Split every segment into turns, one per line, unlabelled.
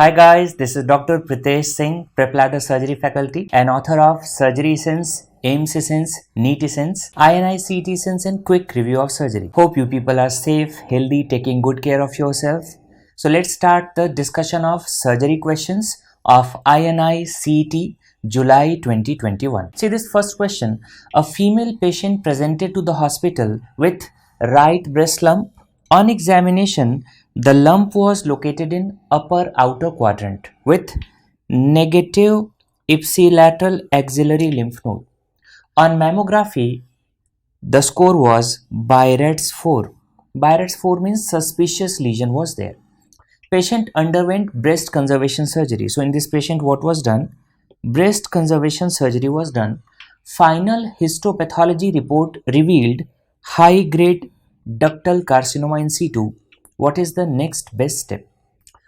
Hi guys, this is Dr. Pritesh Singh, Prep Ladder Surgery faculty and author of Surgery Sense, AIMS Sense, NEET Sense, INI-CET Sense and Quick Review of Surgery. Hope you people are safe, healthy, taking good care of yourself. So let's start the discussion of surgery questions of INI-CET July 2021. See this first question. A female patient presented to the hospital with right breast lump. On examination, the lump was located in upper outer quadrant with negative ipsilateral axillary lymph node. On mammography, the score was BI-RADS 4. BI-RADS 4 means suspicious lesion was there. Patient underwent breast conservation surgery. So in this patient, what was done? Breast conservation surgery was done. Final histopathology report revealed high-grade ductal carcinoma in situ. What is the next best step?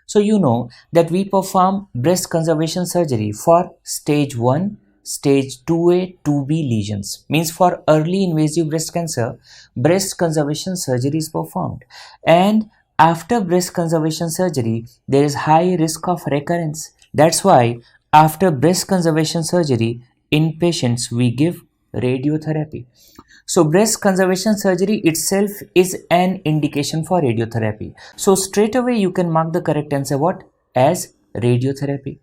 So you know that we perform breast conservation surgery for stage 1, stage 2A, 2B lesions. Means for early invasive breast cancer, breast conservation surgery is performed. And after breast conservation surgery, there is high risk of recurrence. That's why after breast conservation surgery, in patients we give radiotherapy. So breast conservation surgery itself is an indication for radiotherapy. So straight away you can mark the correct answer what? As radiotherapy.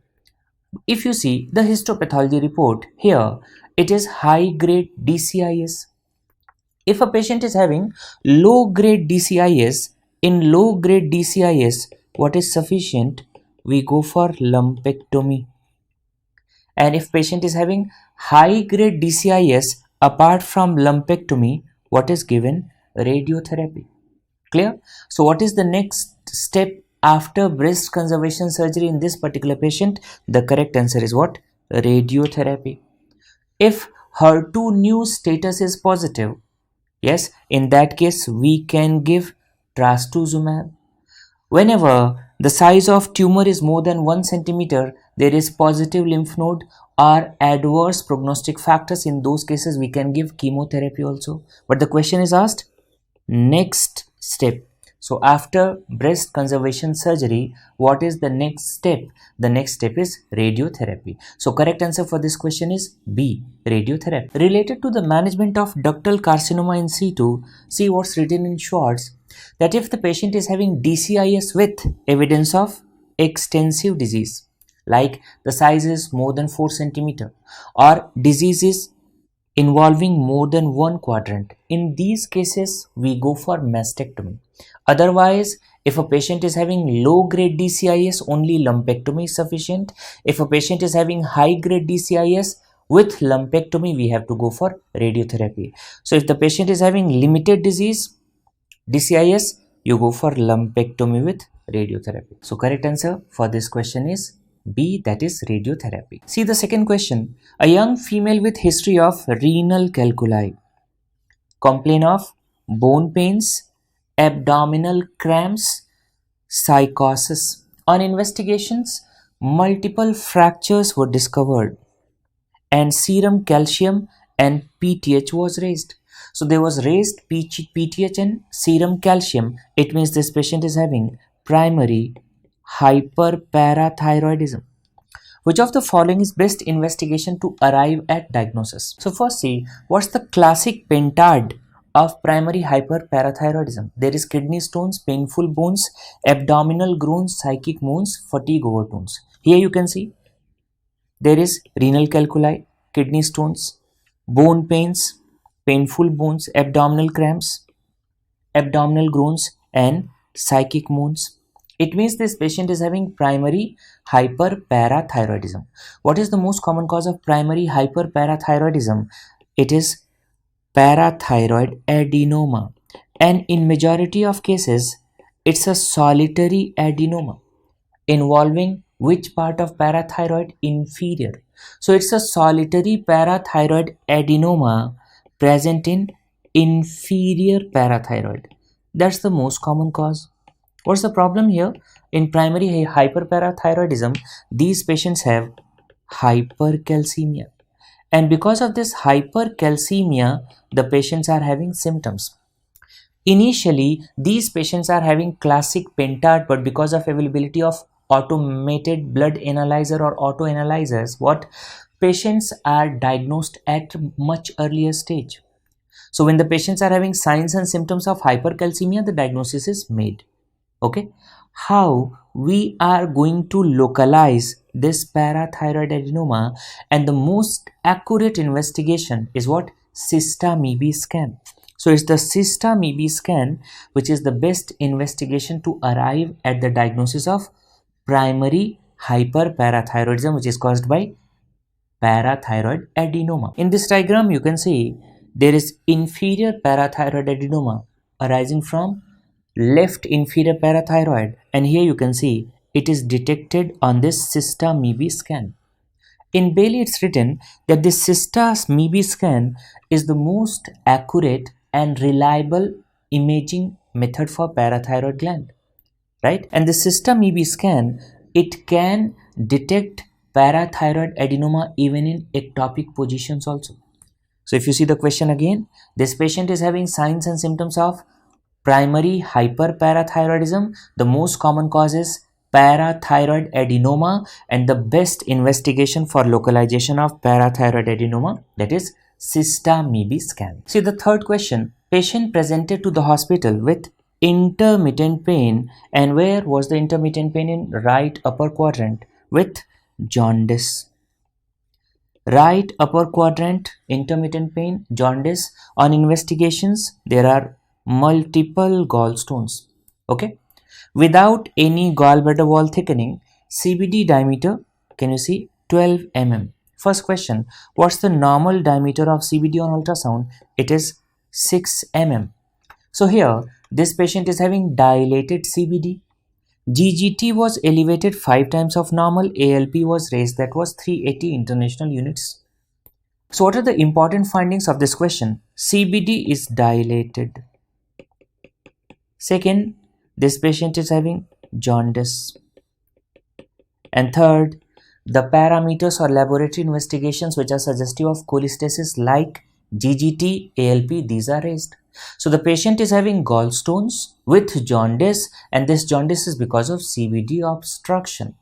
If you see the histopathology report here, it is high grade DCIS. If a patient is having low grade DCIS, in low grade DCIS, what is sufficient? We go for lumpectomy. And if patient is having high grade DCIS, apart from lumpectomy, what is given? Radiotherapy. Clear? So what is the next step after breast conservation surgery in this particular patient? The correct answer is what? Radiotherapy. If HER2 new status is positive, yes, in that case we can give trastuzumab. Whenever the size of tumor is more than 1 centimeter, there is positive lymph node or adverse prognostic factors. In those cases, we can give chemotherapy also. But the question is asked, next step. So after breast conservation surgery, what is the next step? The next step is radiotherapy. So correct answer for this question is B, radiotherapy. Related to the management of ductal carcinoma in situ, see what's written in shorts. That if the patient is having DCIS with evidence of extensive disease, like the size is more than 4 centimeter or diseases involving more than one quadrant, in these cases we go for mastectomy. Otherwise, if a patient is having low grade DCIS, only lumpectomy is sufficient. If a patient is having high grade DCIS with lumpectomy, we have to go for radiotherapy. So if the patient is having limited disease, DCIS, you go for lumpectomy with radiotherapy. So correct answer for this question is B, that is radiotherapy. See the second question. A young female with history of renal calculi complain of bone pains, abdominal cramps, psychosis. On investigations, multiple fractures were discovered and serum calcium and PTH was raised. So there was raised PTH and serum calcium. It means this patient is having primary hyperparathyroidism. Which of the following is best investigation to arrive at diagnosis? So first see, what's the classic pentad of primary hyperparathyroidism? There is kidney stones, painful bones, abdominal groans, psychic moans, fatigue overtones. Here you can see there is renal calculi, kidney stones, bone pains, painful bones, abdominal cramps, abdominal groans and psychic moans. It means this patient is having primary hyperparathyroidism. What is the most common cause of primary hyperparathyroidism? It is parathyroid adenoma. And in majority of cases, it's a solitary adenoma involving which part of parathyroid? Inferior. So it's a solitary parathyroid adenoma present in inferior parathyroid. That's the most common cause. What's the problem here? In primary hyperparathyroidism, these patients have hypercalcemia. And because of this hypercalcemia, the patients are having symptoms. Initially, these patients are having classic pentad, but because of availability of automated blood analyzer or auto analyzers, what patients are diagnosed at much earlier stage. So when the patients are having signs and symptoms of hypercalcemia, the diagnosis is made. Okay, how we are going to localize this parathyroid adenoma, and the most accurate investigation is what? Cyst-MB scan. So it's the Cyst-MB scan which is the best investigation to arrive at the diagnosis of primary hyperparathyroidism, which is caused by parathyroid adenoma. In this diagram you can see there is inferior parathyroid adenoma arising from left inferior parathyroid, and here you can see it is detected on this Cyst-MB scan. In Bailey it's written that this Cyst-MB scan is the most accurate and reliable imaging method for parathyroid gland, right? And the Cyst-MB scan, it can detect parathyroid adenoma even in ectopic positions also. So if you see the question again, this patient is having signs and symptoms of primary hyperparathyroidism. The most common cause is parathyroid adenoma, and the best investigation for localization of parathyroid adenoma, that is Cyst-MB scan. See the third question. Patient presented to the hospital with intermittent pain, and where was the intermittent pain? In right upper quadrant, with jaundice. Right upper quadrant, intermittent pain, jaundice. On investigations, there are multiple gallstones. Okay, without any gallbladder wall thickening, CBD diameter, can you see, 12 mm. First question, what's the normal diameter of CBD on ultrasound? It is 6 mm. So here this patient is having dilated CBD. GGT was elevated 5 times of normal. ALP was raised, that was 380 international units. So what are the important findings of this question? CBD is dilated. Second, this patient is having jaundice. And third, the parameters or laboratory investigations which are suggestive of cholestasis like GGT, ALP, these are raised. So the patient is having gallstones with jaundice, and this jaundice is because of CBD obstruction.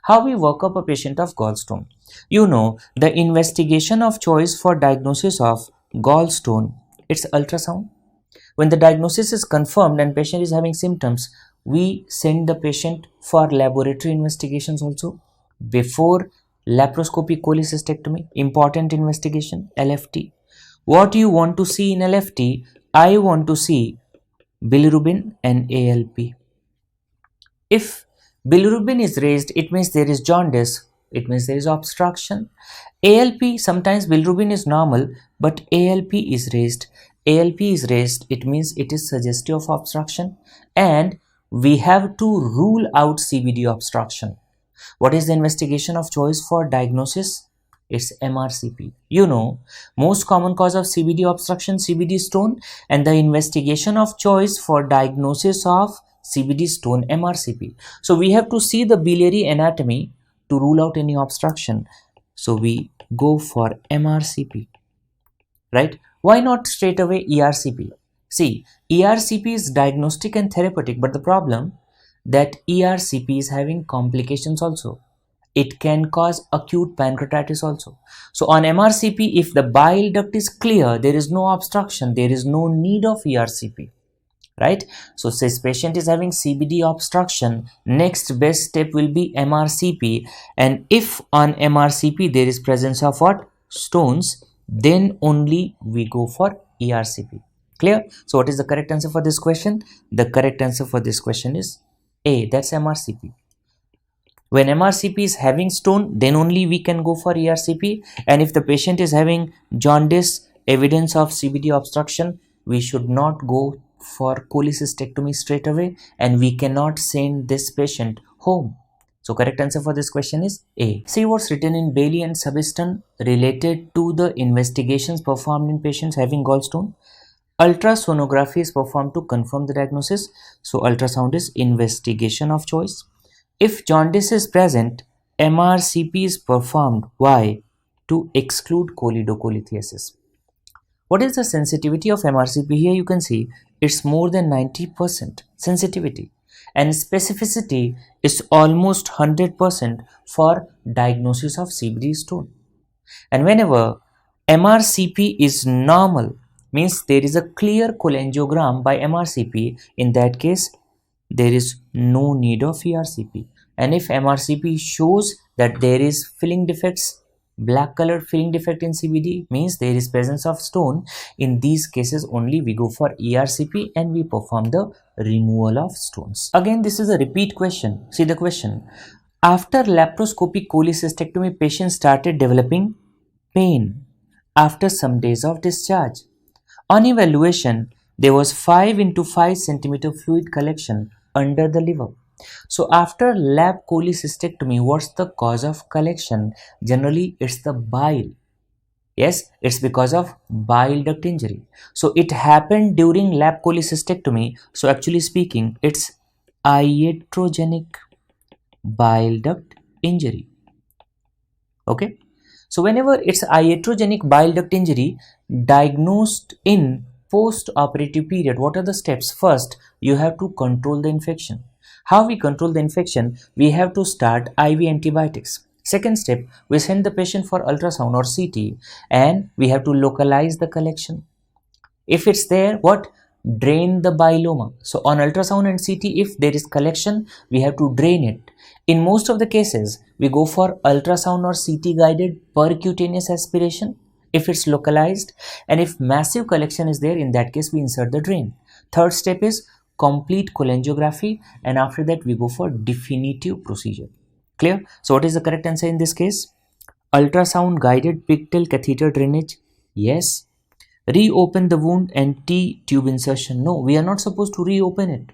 How we work up a patient of gallstone? You know, the investigation of choice for diagnosis of gallstone, it's ultrasound. When the diagnosis is confirmed and patient is having symptoms, we send the patient for laboratory investigations also. Before laparoscopic cholecystectomy, important investigation, LFT. What you want to see in LFT? I want to see bilirubin and ALP. If bilirubin is raised, it means there is jaundice, it means there is obstruction. ALP, sometimes bilirubin is normal, but ALP is raised. ALP is raised, it means it is suggestive of obstruction, and we have to rule out CBD obstruction. What is the investigation of choice for diagnosis? It's MRCP. You know, most common cause of CBD obstruction, CBD stone, and the investigation of choice for diagnosis of CBD stone, MRCP. So we have to see the biliary anatomy to rule out any obstruction. So we go for MRCP, right? Why not straight away ERCP? See, ERCP is diagnostic and therapeutic, but the problem that ERCP is having complications also. It can cause acute pancreatitis also. So on MRCP, if the bile duct is clear, there is no obstruction, there is no need of ERCP, right? So this patient is having CBD obstruction, next best step will be MRCP, and if on MRCP there is presence of what? Stones, then only we go for ERCP. Clear? So what is the correct answer for this question? The correct answer for this question is A, that's MRCP. When MRCP is having stone, then only we can go for ERCP, and if the patient is having jaundice, evidence of CBD obstruction, we should not go for cholecystectomy straight away, and we cannot send this patient home. So correct answer for this question is A. See what's written in Bailey and Subiston related to the investigations performed in patients having gallstone. Ultrasonography is performed to confirm the diagnosis. So ultrasound is investigation of choice. If jaundice is present, MRCP is performed. Why? To exclude choledocholithiasis. What is the sensitivity of MRCP? Here you can see it's more than 90% sensitivity. and specificity is almost 100% for diagnosis of CBD stone. And whenever MRCP is normal, means there is a clear cholangiogram by MRCP, in that case there is no need of ERCP. And if MRCP shows that there is filling defects, black colored filling defect in CBD, means there is presence of stone, in these cases only we go for ERCP and we perform the removal of stones. Again, this is a repeat question. See the question. After laparoscopic cholecystectomy, patient started developing pain after some days of discharge. On evaluation, there was 5 into 5 centimeter fluid collection under the liver. So after lap cholecystectomy, what's the cause of collection? Generally, it's the bile. Yes, it's because of bile duct injury. So it happened during lap cholecystectomy. So actually speaking, it's iatrogenic bile duct injury. Okay. So whenever it's iatrogenic bile duct injury diagnosed in post-operative period, what are the steps? First, you have to control the infection. How we control the infection? We have to start IV antibiotics. Second step, we send the patient for ultrasound or CT and we have to localize the collection. If it's there, what? Drain the biloma. So on ultrasound and CT, if there is collection, we have to drain it. In most of the cases, we go for ultrasound or CT guided percutaneous aspiration if it's localized, and if massive collection is there, in that case we insert the drain. Third step is complete cholangiography, and after that we go for definitive procedure. Clear? So what is the correct answer in this case? Ultrasound guided pigtail catheter drainage, yes. Reopen the wound and T-tube insertion, no, we are not supposed to reopen it.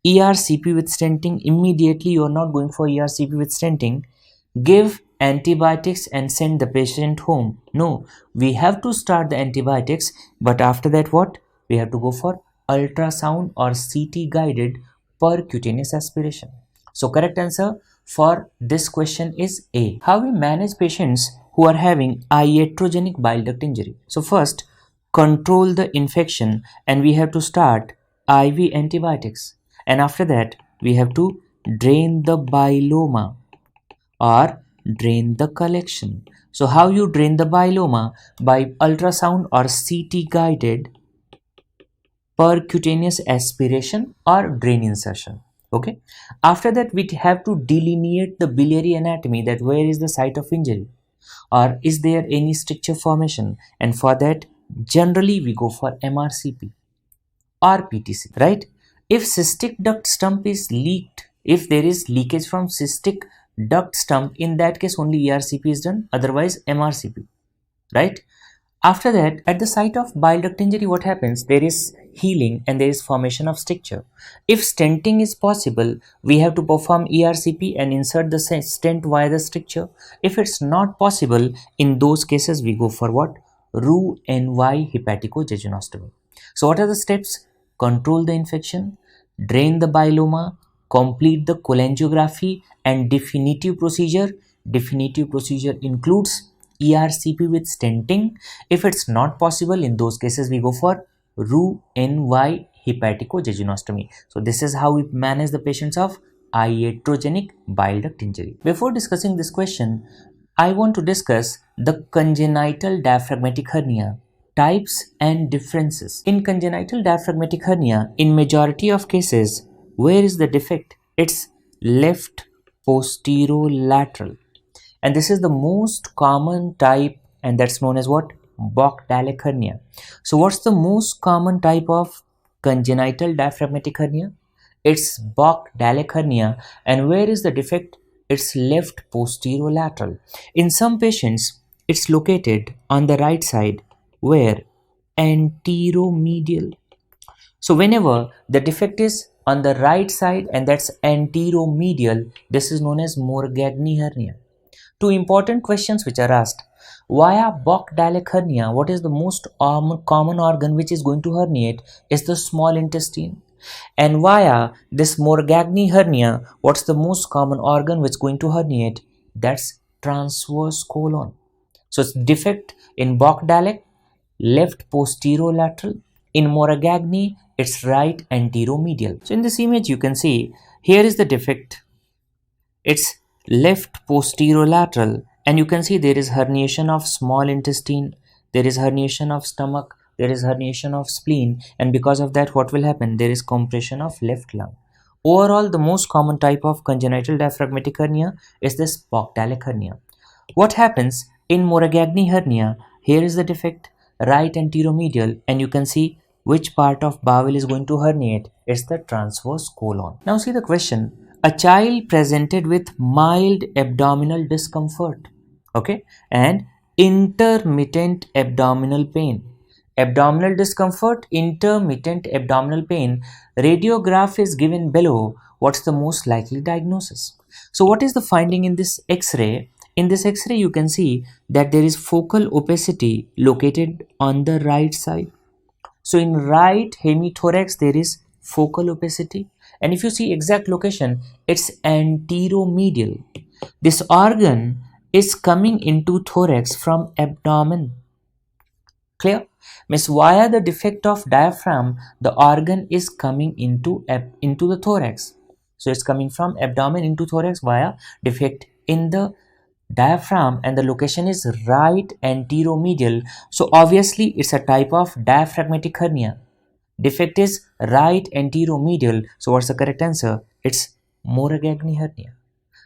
ERCP with stenting, immediately you are not going for ERCP with stenting. Give antibiotics and send the patient home, no, we have to start the antibiotics, but after that what? We have to go for ultrasound or CT guided percutaneous aspiration. So correct answer for this question is A. How we manage patients who are having iatrogenic bile duct injury? So first, control the infection and we have to start IV antibiotics, and after that we have to drain the biloma or drain the collection. So how you drain the biloma? By ultrasound or CT guided percutaneous aspiration or drain insertion. Okay. After that we have to delineate the biliary anatomy, that where is the site of injury or is there any stricture formation, and for that generally we go for MRCP or PTC, right? If cystic duct stump is leaked, if there is leakage from cystic duct stump, in that case only ERCP is done, otherwise MRCP, right? After that, at the site of bile duct injury, what happens? There is healing and there is formation of stricture. If stenting is possible, we have to perform ERCP and insert the stent via the stricture. If it's not possible, in those cases we go for what? Roux-en-Y hepaticojejunostomy. So what are the steps? Control the infection, drain the biloma, complete the cholangiography, and definitive procedure. Definitive procedure includes ERCP with stenting. If it's not possible, in those cases we go for Roux-en-Y hepaticojejunostomy. So this is how we manage the patients of iatrogenic bile duct injury. Before discussing this question, I want to discuss the congenital diaphragmatic hernia, types and differences. In congenital diaphragmatic hernia, in majority of cases, where is the defect? It's left posterolateral. And this is the most common type, and that's known as what? Bok-Dalek hernia. So what's the most common type of congenital diaphragmatic hernia? It's Bok-Dalek hernia. And where is the defect? It's left posterolateral. In some patients, it's located on the right side, where? Anteromedial. So whenever the defect is on the right side and that's anteromedial, this is known as Morgagni hernia. Two important questions which are asked. Via Bok-Dalek hernia, what is the most common organ which is going to herniate? Is the small intestine. And via this Morgagni hernia, what's the most common organ which is going to herniate? That's transverse colon. So it's defect in Bok-Dalek, left posterolateral. In Morgagni, It's right anteromedial. So in this image you can see here is the defect. It's left posterolateral, and you can see there is herniation of small intestine, there is herniation of stomach, there is herniation of spleen, and because of that what will happen? There is compression of left lung. Overall, the most common type of congenital diaphragmatic hernia is this Bogdalic hernia. What happens in Moragagni hernia? Here is the defect, right anteromedial, and you can see which part of bowel is going to herniate. It's the transverse colon. Now see the question. A child presented with mild abdominal discomfort, okay, and intermittent abdominal pain. Abdominal discomfort, intermittent abdominal pain. Radiograph is given below. What's the most likely diagnosis? So what is the finding in this X-ray? In this X-ray you can see that there is focal opacity located on the right side. So in right hemithorax there is focal opacity, and if you see exact location, it's anteromedial. This organ is coming into thorax from abdomen. Clear? Means via the defect of diaphragm, the organ is coming into the thorax. So it's coming from abdomen into thorax via defect in the diaphragm, and the location is right anteromedial. So obviously it's a type of diaphragmatic hernia. Defect is right anteromedial. So what's the correct answer? It's Moragagni hernia.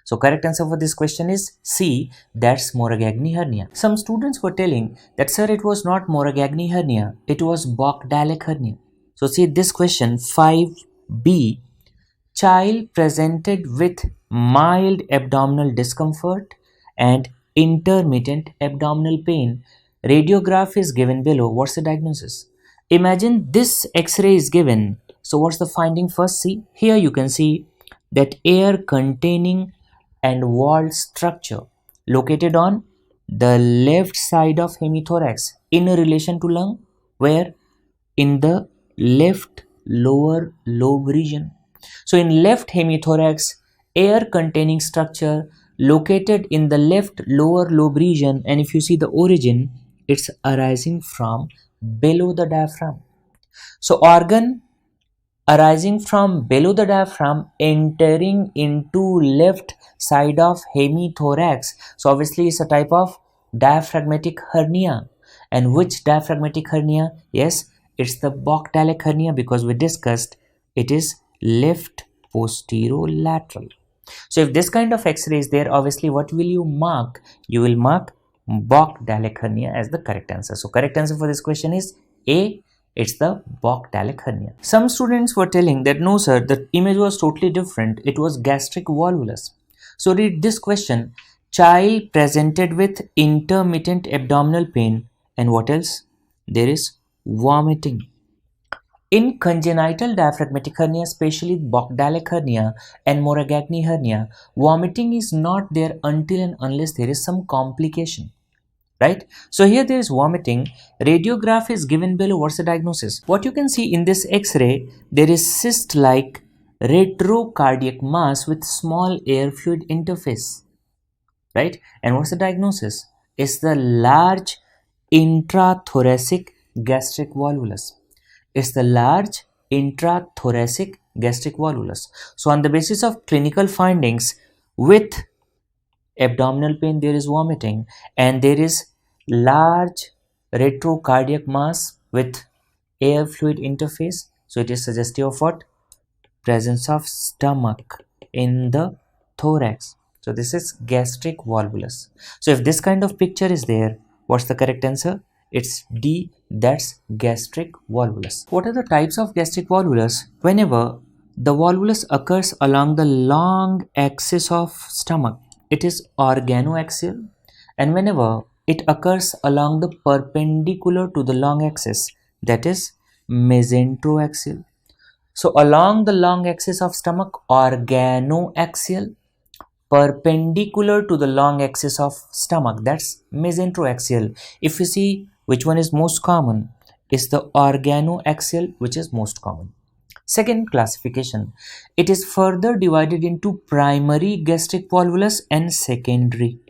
So correct answer for this question is C, that's Moragagni hernia. Some students were telling that sir, it was not Moragagni hernia, it was Bogdalic hernia. So see this question 5B, child presented with mild abdominal discomfort and intermittent abdominal pain. Radiograph is given below. What's the diagnosis? Imagine this X-ray is given. So what's the finding first? See, here you can see that air containing and walled structure located on the left side of hemithorax in relation to lung, where in the left lower lobe region. So in left hemithorax, air containing structure located in the left lower lobe region, and if you see the origin, it's arising from below the diaphragm. So organ arising from below the diaphragm entering into left side of hemithorax. So obviously it's a type of diaphragmatic hernia. And which diaphragmatic hernia? Yes, it's the Bogdalic hernia, because we discussed it is left posterolateral. So if this kind of X-ray is there, obviously what will you mark? You will mark Bogdalic hernia as the correct answer. So correct answer for this question is A, it's the Bogdalic hernia. Some students were telling that no sir, the image was totally different. It was gastric volvulus. So read this question. Child presented with intermittent abdominal pain, and what else? There is vomiting. In congenital diaphragmatic hernia, especially Bogdalic hernia and Moragagni hernia, vomiting is not there until and unless there is some complication. Right? So here there is vomiting. Radiograph is given below. What's the diagnosis? What you can see in this X-ray, there is cyst-like retrocardiac mass with small air fluid interface. Right? And what's the diagnosis? It's the large intrathoracic gastric volvulus. It's the large intrathoracic gastric volvulus. So on the basis of clinical findings, with abdominal pain there is vomiting, and there is large retrocardiac mass with air fluid interface. So it is suggestive of what? Presence of stomach in the thorax. So this is gastric volvulus. So if this kind of picture is there, what's the correct answer? It's D, that's gastric volvulus. What are the types of gastric volvulus? Whenever the volvulus occurs along the long axis of stomach, it is organoaxial, and whenever it occurs along the perpendicular to the long axis, that is mesenteroaxial. So along the long axis of stomach, organoaxial, perpendicular to the long axis of stomach, that's mesenteroaxial. If you see which one is most common, is the organoaxial, which is most common. Second classification, it is further divided into primary gastric volvulus and secondary.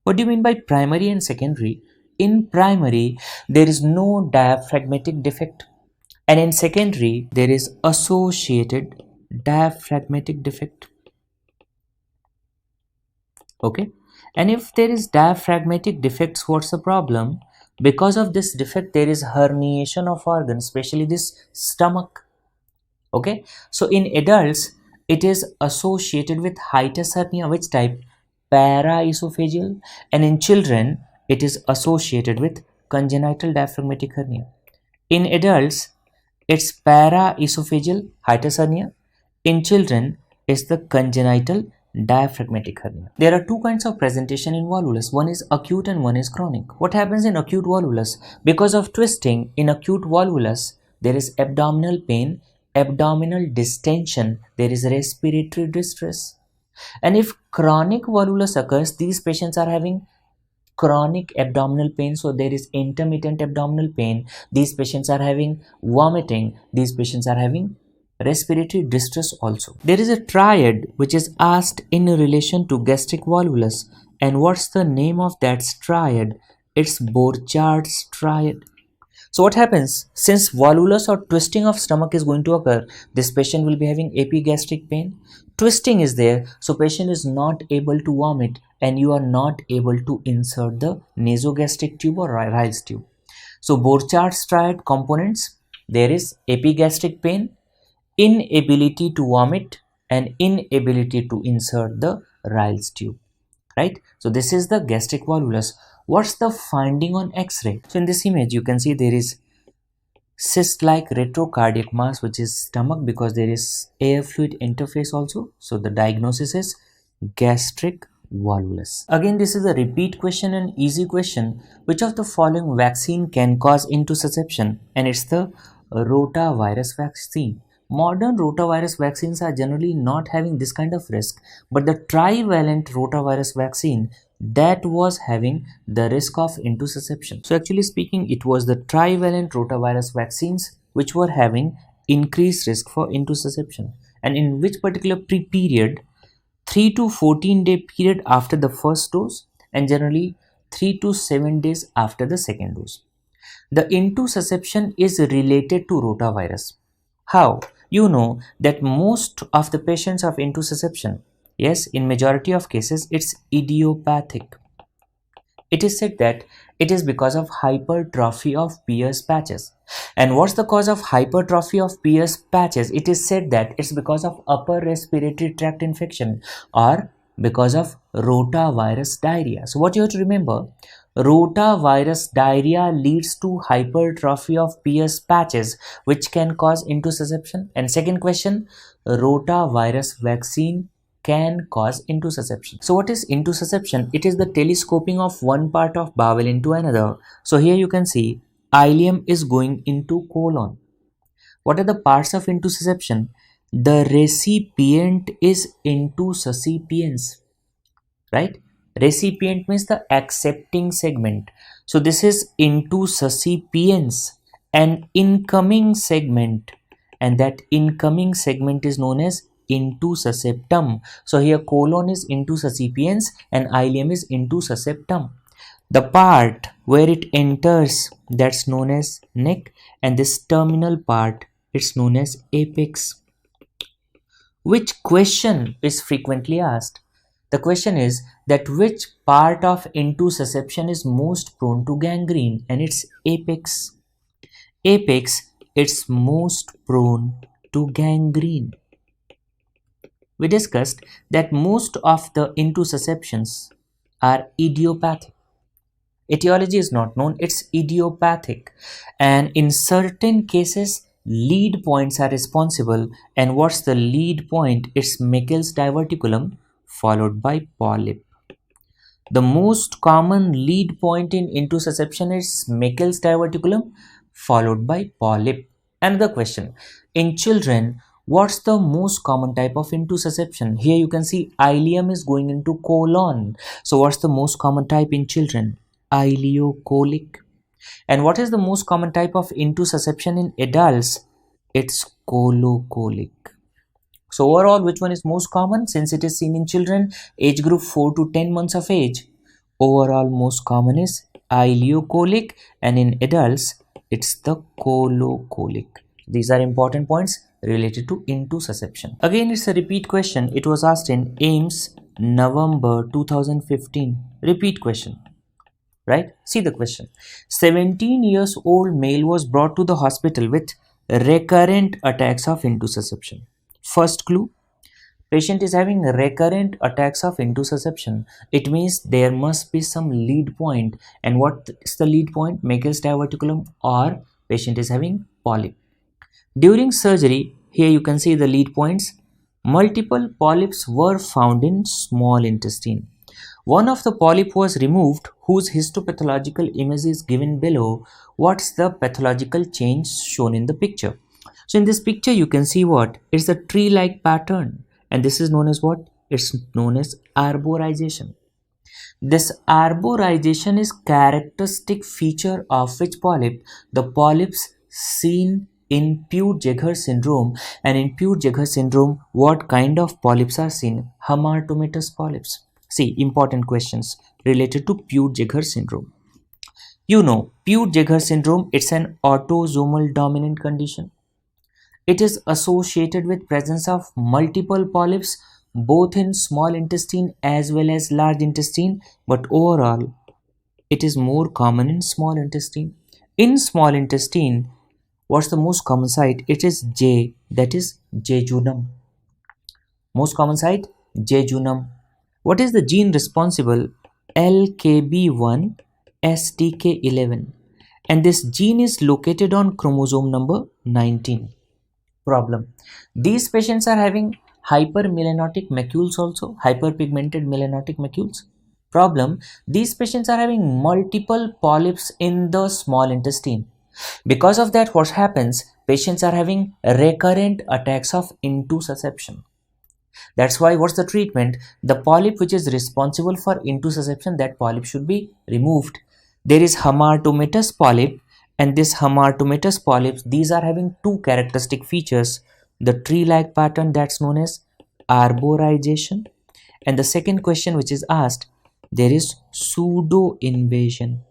What do you mean by primary and secondary? In primary, there is no diaphragmatic defect. And in secondary, there is associated diaphragmatic defect. Okay. And if there is diaphragmatic defects, what's the problem? Because of this defect, there is herniation of organs, especially this stomach. Okay. So in adults, it is associated with hiatus hernia. Which type? Paraesophageal. And in children, it is associated with congenital diaphragmatic hernia. In adults, it's paraesophageal hiatus hernia. In children, it's the congenital diaphragmatic hernia. There are two kinds of presentation in volvulus. One is acute and one is chronic. What happens in acute volvulus? Because of twisting in acute volvulus, there is abdominal pain, abdominal distension, there is respiratory distress. And if chronic volvulus occurs, these patients are having chronic abdominal pain, so there is intermittent abdominal pain. These patients are having vomiting. These patients are having respiratory distress also. There is a triad which is asked in relation to gastric volvulus, and what's the name of that triad? It's Borchards triad. So what happens? Since volvulus or twisting of stomach is going to occur, this patient will be having epigastric pain. Twisting is there, so patient is not able to vomit and you are not able to insert the nasogastric tube or Ryle's tube. So Borchards triad components, there is epigastric pain, inability to vomit and inability to insert the Ryle's tube. Right? So this is the gastric volvulus. What's the finding on X-ray? So in this image, you can see there is cyst-like retrocardiac mass, which is stomach, because there is air fluid interface also. So the diagnosis is gastric volvulus. Again, this is a repeat question and easy question. Which of the following vaccine can cause intussusception? And it's the rotavirus vaccine. Modern rotavirus vaccines are generally not having this kind of risk, but the trivalent rotavirus vaccine, that was having the risk of intussusception. So actually speaking, it was the trivalent rotavirus vaccines which were having increased risk for intussusception. And in which particular period? 3 to 14 day period after the first dose, and generally 3 to 7 days after the second dose. The intussusception is related to rotavirus. How? You know that most of the patients of intussusception, yes, in majority of cases, it's idiopathic. It is said that it is because of hypertrophy of Pierce patches. And what's the cause of hypertrophy of Pierce patches? It is said that it's because of upper respiratory tract infection or because of rotavirus diarrhea. So what you have to remember, rotavirus diarrhea leads to hypertrophy of Pierce patches, which can cause intussusception. And second question, rotavirus vaccine can cause intussusception. So what is intussusception? It is the telescoping of one part of bowel into another. So here you can see ileum is going into colon. What are the parts of intussusception? The recipient is intussuscipiens, right? Recipient means the accepting segment. So this is intussuscipiens, and incoming segment, and that incoming segment is known as intussusceptum. So here colon is intussuscipiens and ileum is intussusceptum. The part where it enters, that's known as neck, and this terminal part, it's known as apex. Which question is frequently asked? The question is that which part of intussusception is most prone to gangrene, and it's apex. Apex, it's most prone to gangrene. We discussed that most of the intussusceptions are idiopathic. Etiology is not known, it's idiopathic. And in certain cases, lead points are responsible. And what's the lead point? It's Meckel's diverticulum followed by polyp. The most common lead point in intussusception is Meckel's diverticulum followed by polyp. Another question, in children, what's the most common type of intussusception? Here you can see ileum is going into colon. So what's the most common type in children? Ileocolic. And what is the most common type of intussusception in adults? It's colocolic. So overall, which one is most common? Since it is seen in children, age group 4 to 10 months of age, overall most common is ileocolic, and in adults, it's the colocolic. These are important points related to intussusception. Again, it's a repeat question. It was asked in AIMS November 2015. Repeat question. Right? See the question. 17 years old male was brought to the hospital with recurrent attacks of intussusception. First clue, patient is having recurrent attacks of intussusception. It means there must be some lead point. And what is the lead point? Meckel's diverticulum, or patient is having polyp. During surgery, here you can see the lead points. Multiple polyps were found in small intestine. One of the polyp was removed, whose histopathological image is given below. What's the pathological change shown in the picture? So in this picture you can see what? It's a tree-like pattern, and this is known as what? It's known as arborization. This arborization is characteristic feature of which polyp? The polyps seen in Peutz-Jeghers syndrome. And in Peutz-Jeghers syndrome, what kind of polyps are seen? Hamartomatous polyps. See, important questions related to Peutz-Jeghers syndrome. You know, Peutz-Jeghers syndrome, it's an autosomal dominant condition. It is associated with presence of multiple polyps both in small intestine as well as large intestine, but overall it is more common in small intestine. In small intestine, what's the most common site? It is J, that is jejunum. Most common site, jejunum. What is the gene responsible? LKB1 STK11, and this gene is located on chromosome number 19. Problem. These patients are having hypermelanotic macules also, hyperpigmented melanotic macules. Problem. These patients are having multiple polyps in the small intestine. Because of that, what happens? Patients are having recurrent attacks of intussusception. That's why what's the treatment? The polyp which is responsible for intussusception, that polyp should be removed. There is hamartomatous polyp, and this hamartomatous polyps, these are having two characteristic features. The tree-like pattern, that's known as arborization. And the second question which is asked, there is pseudo-invasion.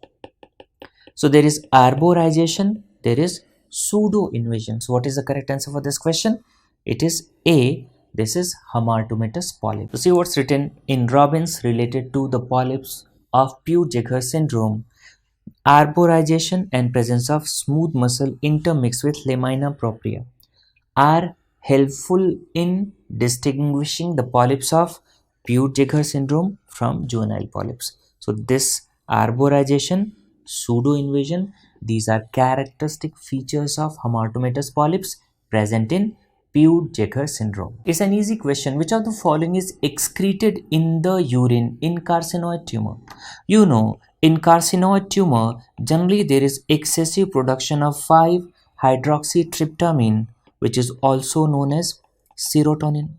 So there is arborization, there is pseudo-invasion. So what is the correct answer for this question? It is A. This is hamartomatous polyp. So see what's written in Robbins related to the polyps of Peutz-Jeghers syndrome. Arborization and presence of smooth muscle intermixed with lamina propria are helpful in distinguishing the polyps of Peutz-Jeghers syndrome from juvenile polyps. So this arborization, pseudo-invasion, these are characteristic features of hamartomatous polyps present in Peutz-Jeghers syndrome. It's an easy question. Which of the following is excreted in the urine in carcinoid tumor? You know, in carcinoid tumor, generally there is excessive production of 5-hydroxytryptamine, which is also known as serotonin,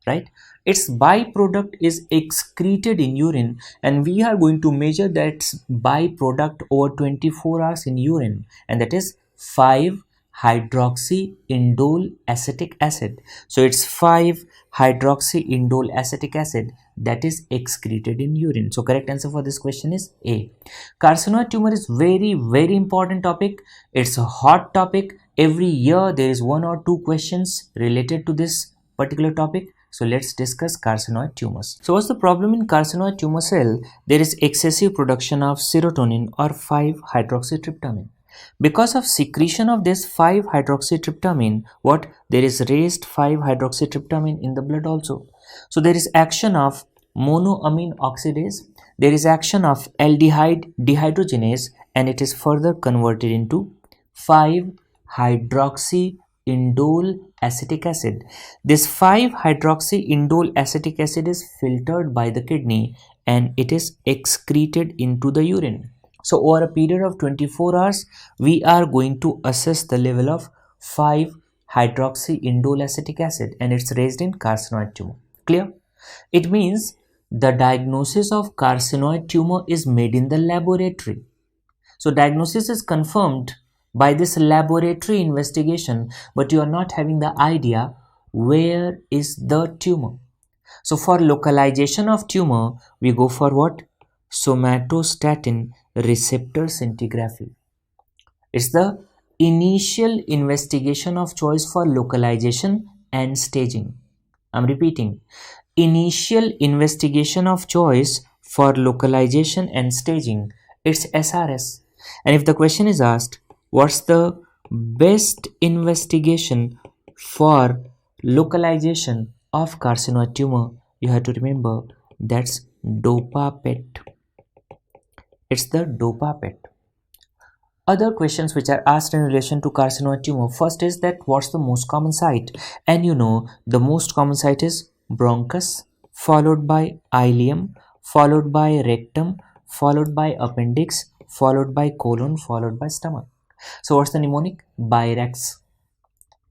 right? Its byproduct is excreted in urine, and we are going to measure that byproduct over 24 hours in urine, and that is 5-hydroxyindole acetic acid. So it's 5-hydroxyindole acetic acid that is excreted in urine. So correct answer for this question is A. Carcinoid tumor is very, very important topic. It's a hot topic. Every year there is 1 or 2 questions related to this particular topic. So let's discuss carcinoid tumors. So what's the problem in carcinoid tumor cell? There is excessive production of serotonin or 5-hydroxytryptamine. Because of secretion of this 5-hydroxytryptamine, what? There is raised 5-hydroxytryptamine in the blood also. So there is action of monoamine oxidase, there is action of aldehyde dehydrogenase, and it is further converted into 5-hydroxyindole acetic acid. This 5-hydroxyindole acetic acid is filtered by the kidney and it is excreted into the urine. So over a period of 24 hours, we are going to assess the level of 5-hydroxyindole acetic acid, and it's raised in carcinoid tumor. Clear? It means the diagnosis of carcinoid tumor is made in the laboratory. So diagnosis is confirmed by this laboratory investigation, but you are not having the idea where is the tumor. So for localization of tumor, we go for what? Somatostatin receptor scintigraphy. It's the initial investigation of choice for localization and staging. I'm repeating, initial investigation of choice for localization and staging. It's SRS. And if the question is asked, what's the best investigation for localization of carcinoid tumor, you have to remember that's DOPA PET. It's the DOPA PET. Other questions which are asked in relation to carcinoid tumor, first is that what's the most common site, and you know the most common site is bronchus, followed by ileum, followed by rectum, followed by appendix, followed by colon, followed by stomach. So what's the mnemonic? Birex.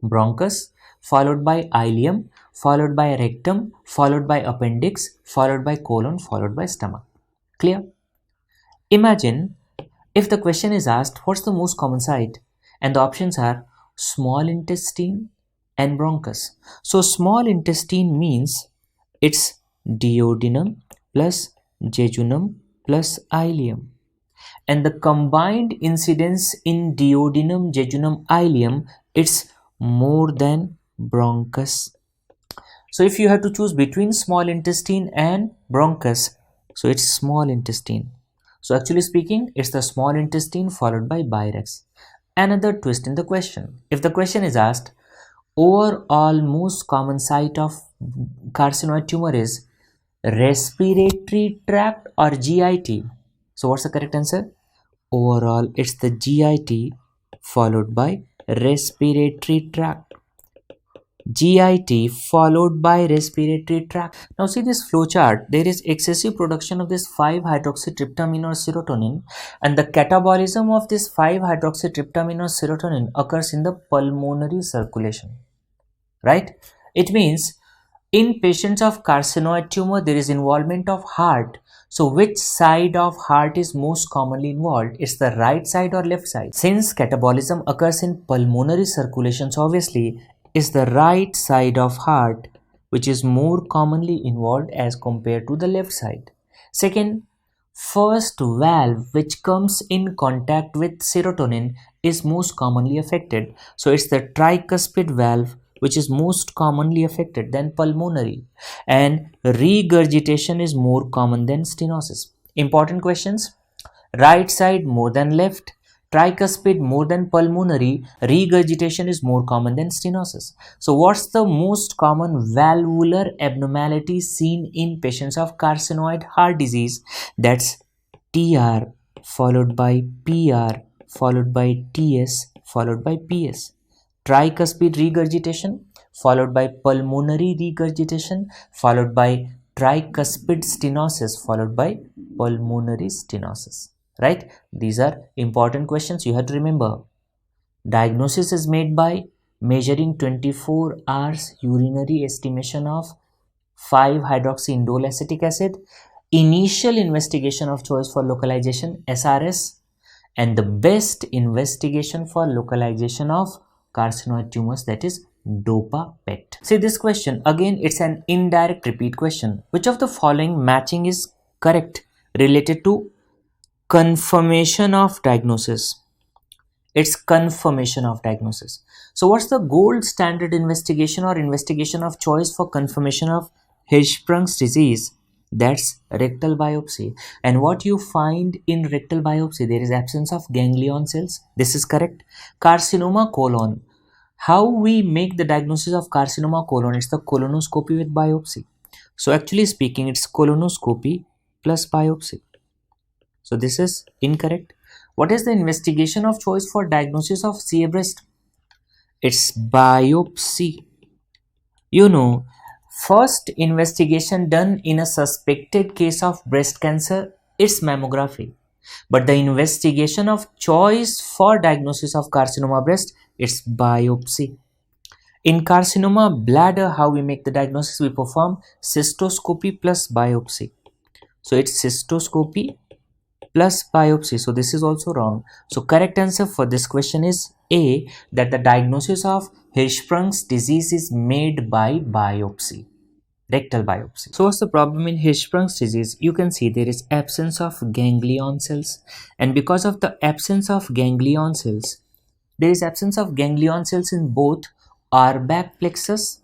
Bronchus, followed by ileum, followed by rectum, followed by appendix, followed by colon, followed by stomach. Clear? Imagine if the question is asked what's the most common site, and the options are small intestine and bronchus. So small intestine means it's duodenum plus jejunum plus ileum, and the combined incidence in duodenum, jejunum, ileum, it's more than bronchus. So if you have to choose between small intestine and bronchus, so it's small intestine. So actually speaking, it's the small intestine followed by birex. Another twist in the question. If the question is asked, overall most common site of carcinoid tumor is respiratory tract or GIT. So what's the correct answer? Overall, it's the GIT followed by respiratory tract. GIT followed by respiratory tract. Now see this flow chart. There is excessive production of this 5-hydroxytryptamine or serotonin, and the catabolism of this 5-hydroxytryptamine or serotonin occurs in the pulmonary circulation. Right? It means in patients of carcinoid tumor there is involvement of heart. So which side of heart is most commonly involved? It's the right side or left side? Since catabolism occurs in pulmonary circulation, so obviously is the right side of heart which is more commonly involved as compared to the left side. Second, first valve which comes in contact with serotonin is most commonly affected. So it's the tricuspid valve which is most commonly affected than pulmonary, and regurgitation is more common than stenosis. Important questions. Right side more than left, tricuspid more than pulmonary, regurgitation is more common than stenosis. So what's the most common valvular abnormality seen in patients of carcinoid heart disease? That's TR followed by PR followed by TS followed by PS. Tricuspid regurgitation followed by pulmonary regurgitation followed by tricuspid stenosis followed by pulmonary stenosis. Right? These are important questions you have to remember. Diagnosis is made by measuring 24 hours urinary estimation of 5-hydroxyindole acetic acid, initial investigation of choice for localization SRS, and the best investigation for localization of carcinoid tumors, that is DOPA PET. See this question again, it's an indirect repeat question. Which of the following matching is correct related to confirmation of diagnosis? It's confirmation of diagnosis. So what's the gold standard investigation or investigation of choice for confirmation of Hirschsprung's disease? That's rectal biopsy. And what you find in rectal biopsy, there is absence of ganglion cells. This is correct. Carcinoma colon. How we make the diagnosis of carcinoma colon? It's the colonoscopy with biopsy. So actually speaking, it's colonoscopy plus biopsy. So this is incorrect. What is the investigation of choice for diagnosis of CA breast? It's biopsy. You know, first investigation done in a suspected case of breast cancer is mammography. But the investigation of choice for diagnosis of carcinoma breast, it's biopsy. In carcinoma bladder, how we make the diagnosis? We perform cystoscopy plus biopsy. So it's cystoscopy plus biopsy. So this is also wrong. So correct answer for this question is A, that the diagnosis of Hirschsprung's disease is made by biopsy, rectal biopsy. So what's the problem in Hirschsprung's disease? You can see there is absence of ganglion cells, and because of the absence of ganglion cells, There is absence of ganglion cells in both Auerbach plexus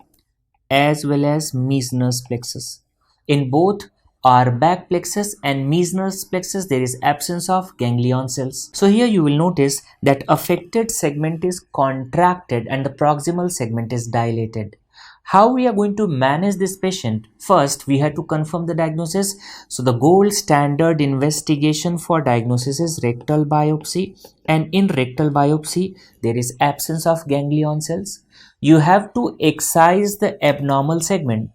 as well as Meissner's plexus. In both Auerbach plexus and Meissner's plexus, there is absence of ganglion cells. So here you will notice that affected segment is contracted and the proximal segment is dilated. How we are going to manage this patient? First, we have to confirm the diagnosis. So the gold standard investigation for diagnosis is rectal biopsy, and in rectal biopsy, there is absence of ganglion cells. You have to excise the abnormal segment.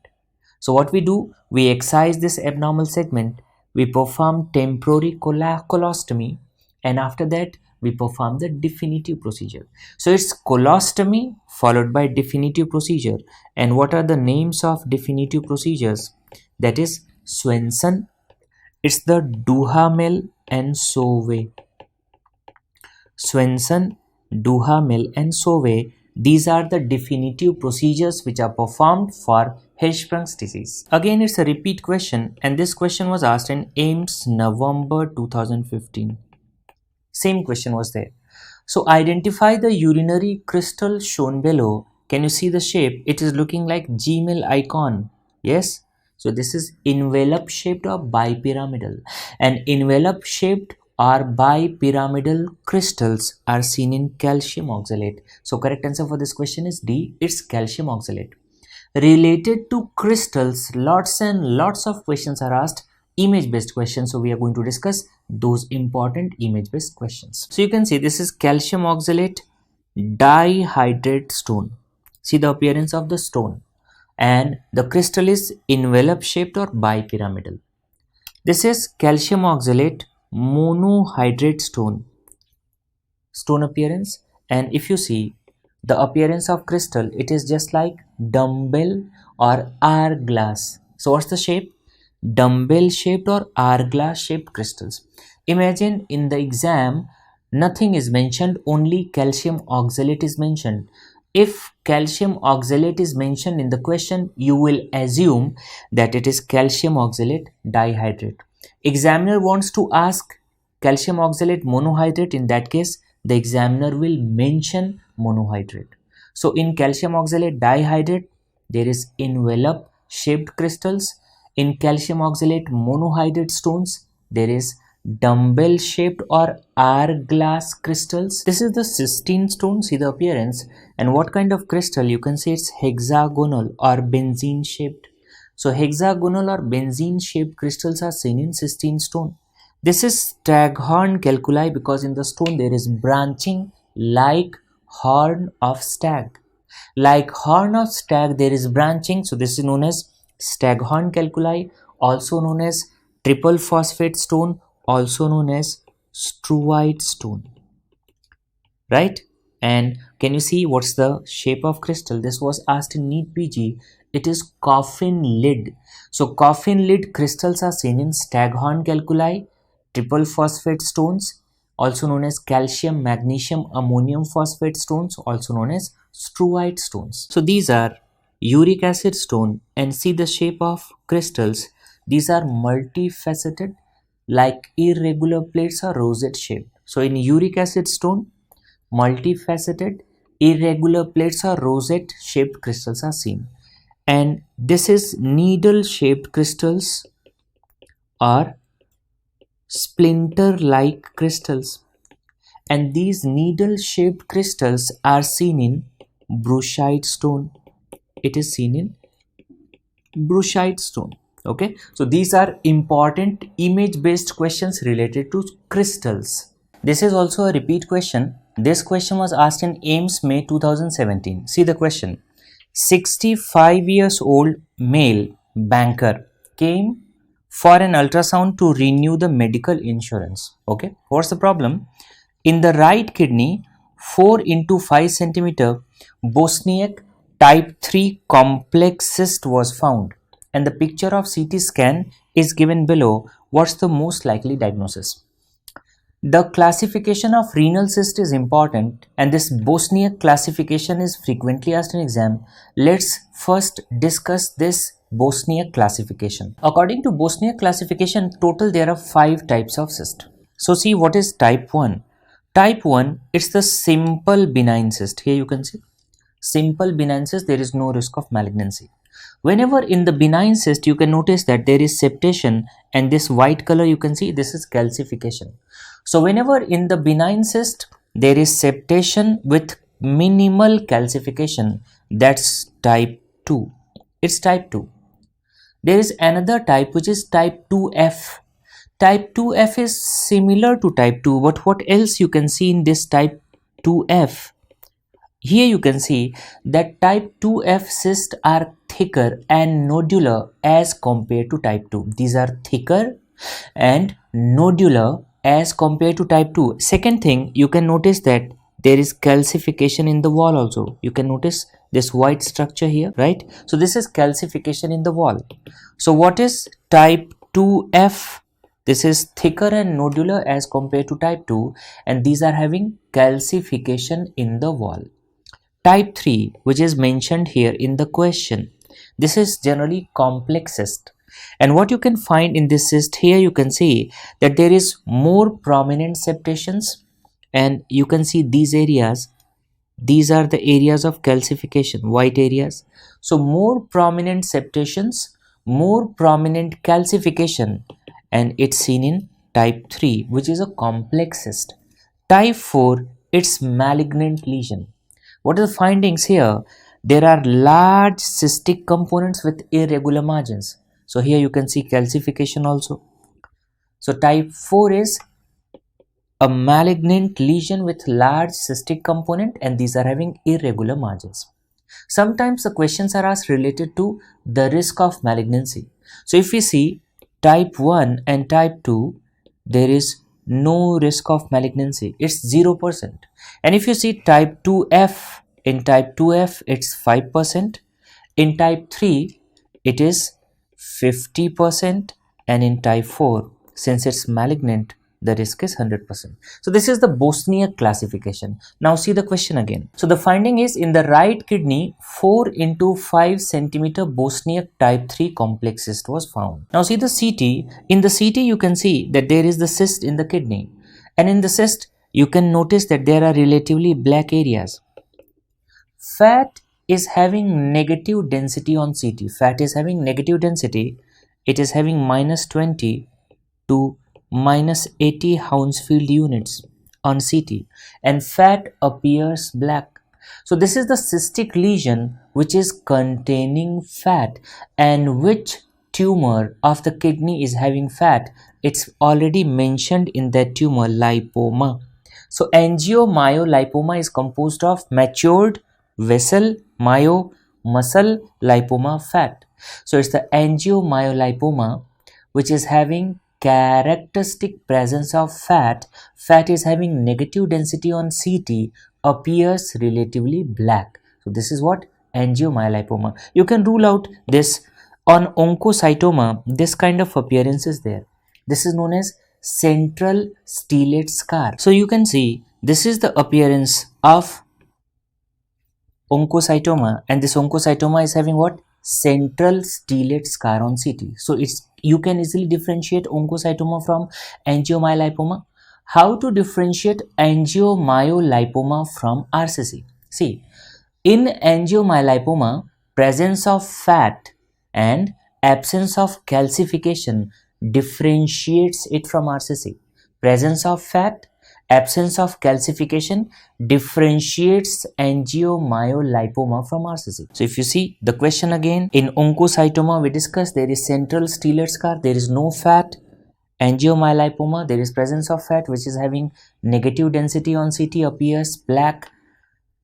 So what we do? We excise this abnormal segment, we perform temporary colostomy, and after that we perform the definitive procedure. So it's colostomy followed by definitive procedure. And what are the names of definitive procedures? That is Swenson, it's the Duhamel and Sauvé. Swenson, Duhamel and Sauvé, these are the definitive procedures which are performed for Hirschsprung's disease. Again, it's a repeat question, and this question was asked in AIIMS November 2015. Same question was there. So identify the urinary crystal shown below. Can you see the shape? It is looking like Gmail icon. Yes. So this is envelope shaped or bipyramidal. And envelope shaped or bipyramidal crystals are seen in calcium oxalate. So correct answer for this question is D. It's calcium oxalate. Related to crystals, lots and lots of questions are asked. Image based questions. So we are going to discuss those important image based questions. So you can see this is calcium oxalate dihydrate stone. See the appearance of the stone, and the crystal is envelope shaped or bipyramidal. This is calcium oxalate monohydrate stone appearance, and if you see the appearance of crystal, it is just like dumbbell or hourglass. So what's the shape? Dumbbell shaped or hourglass shaped crystals. Imagine in the exam nothing is mentioned, only calcium oxalate is mentioned. If calcium oxalate is mentioned in the question, you will assume that it is calcium oxalate dihydrate. Examiner wants to ask calcium oxalate monohydrate. In that case, the examiner will mention monohydrate. So in calcium oxalate dihydrate, there is envelope shaped crystals. In calcium oxalate monohydrate stones, there is dumbbell shaped or hourglass crystals. This is the cystine stone. See the appearance, and what kind of crystal? You can say it's hexagonal or benzene shaped. So hexagonal or benzene shaped crystals are seen in cystine stone. This is staghorn calculi because in the stone there is branching like horn of stag. Like horn of stag there is branching, so this is known as staghorn calculi, also known as triple phosphate stone, also known as struite stone, right? And can you see what's the shape of crystal? This was asked in NEET PG. It is coffin lid. So coffin lid crystals are seen in staghorn calculi, triple phosphate stones, also known as calcium magnesium ammonium phosphate stones, also known as struite stones. So these are uric acid stone, and see the shape of crystals. These are multifaceted like irregular plates or rosette shaped. So in uric acid stone, multifaceted irregular plates or rosette shaped crystals are seen. And this is needle shaped crystals or splinter like crystals, and these needle shaped crystals are seen in bruchite stone. It is seen in bruchite stone. Okay, so these are important image based questions related to crystals. This is also a repeat question. This question was asked in AIIMS May 2017. See the question. 65 years old male banker came for an ultrasound to renew the medical insurance. Okay, what's the problem? In the right kidney, 4 into 5 centimeter Bosniak type 3 complex cyst was found, and the picture of CT scan is given below. What's the most likely diagnosis? The classification of renal cyst is important, and this Bosniak classification is frequently asked in exam. Let's first discuss this Bosniak classification. According to Bosniak classification, total there are 5 types of cyst. So see what is type 1. Type 1, it's the simple benign cyst. Here you can see simple benign cyst, there is no risk of malignancy. Whenever in the benign cyst, you can notice that there is septation, and this white color you can see, this is calcification. So whenever in the benign cyst there is septation with minimal calcification, that's type 2. It's type 2. There is another type which is type 2F. Type 2F is similar to type 2, but what else you can see in this type 2F? Here you can see that type 2F cysts are thicker and nodular as compared to type 2. These are thicker and nodular as compared to type 2. Second thing, you can notice that there is calcification in the wall also. You can notice this white structure here, right? So this is calcification in the wall. So what is type 2F? This is thicker and nodular as compared to type 2, and these are having calcification in the wall. Type 3, which is mentioned here in the question, this is generally complex cyst. And what you can find in this cyst, here you can see that there is more prominent septations, and you can see these areas. These are the areas of calcification, white areas. So more prominent septations, more prominent calcification, and it's seen in type 3, which is a complex cyst. Type 4, it's malignant lesion. What are the findings here? There are large cystic components with irregular margins. So here you can see calcification also. So type 4 is a malignant lesion with large cystic component, and these are having irregular margins. Sometimes the questions are asked related to the risk of malignancy. So if we see type 1 and type 2, there is no risk of malignancy. It's 0%. And if you see type 2F, in type 2F, it's 5%. In type 3, it is 50%. And in type 4, since it's malignant, the risk is 100%. So this is the Bosniak classification. Now see the question again. So the finding is in the right kidney, 4 into 5 centimeter Bosniak type 3 complex cyst was found. Now see the CT. In the CT, you can see that there is the cyst in the kidney. And in the cyst, you can notice that there are relatively black areas. Fat is having negative density on CT. Fat is having negative density. It is having -20 to -80 Hounsfield units on CT, and fat appears black. So this is the cystic lesion which is containing fat, and which tumor of the kidney is having fat? It's already mentioned in that tumor, lipoma. So angiomyolipoma is composed of matured vessel, muscle, lipoma, fat. So it's the angiomyolipoma which is having characteristic presence of fat. Fat is having negative density on CT, appears relatively black. So this is what angiomyolipoma. You can rule out this. On oncocytoma, this kind of appearance is there. This is known as central stellate scar. So you can see this is the appearance of oncocytoma, and this oncocytoma is having what? Central stellate scar on CT. So you can easily differentiate oncocytoma from angiomyolipoma. How to differentiate angiomyolipoma from RCC? See, in angiomyolipoma, presence of fat and absence of calcification differentiates it from RCC. Presence of fat, absence of calcification differentiates angiomyolipoma from RCC. So if you see the question again, in oncocytoma we discussed there is central stellate scar, there is no fat. Angiomyolipoma, there is presence of fat which is having negative density on CT, appears black.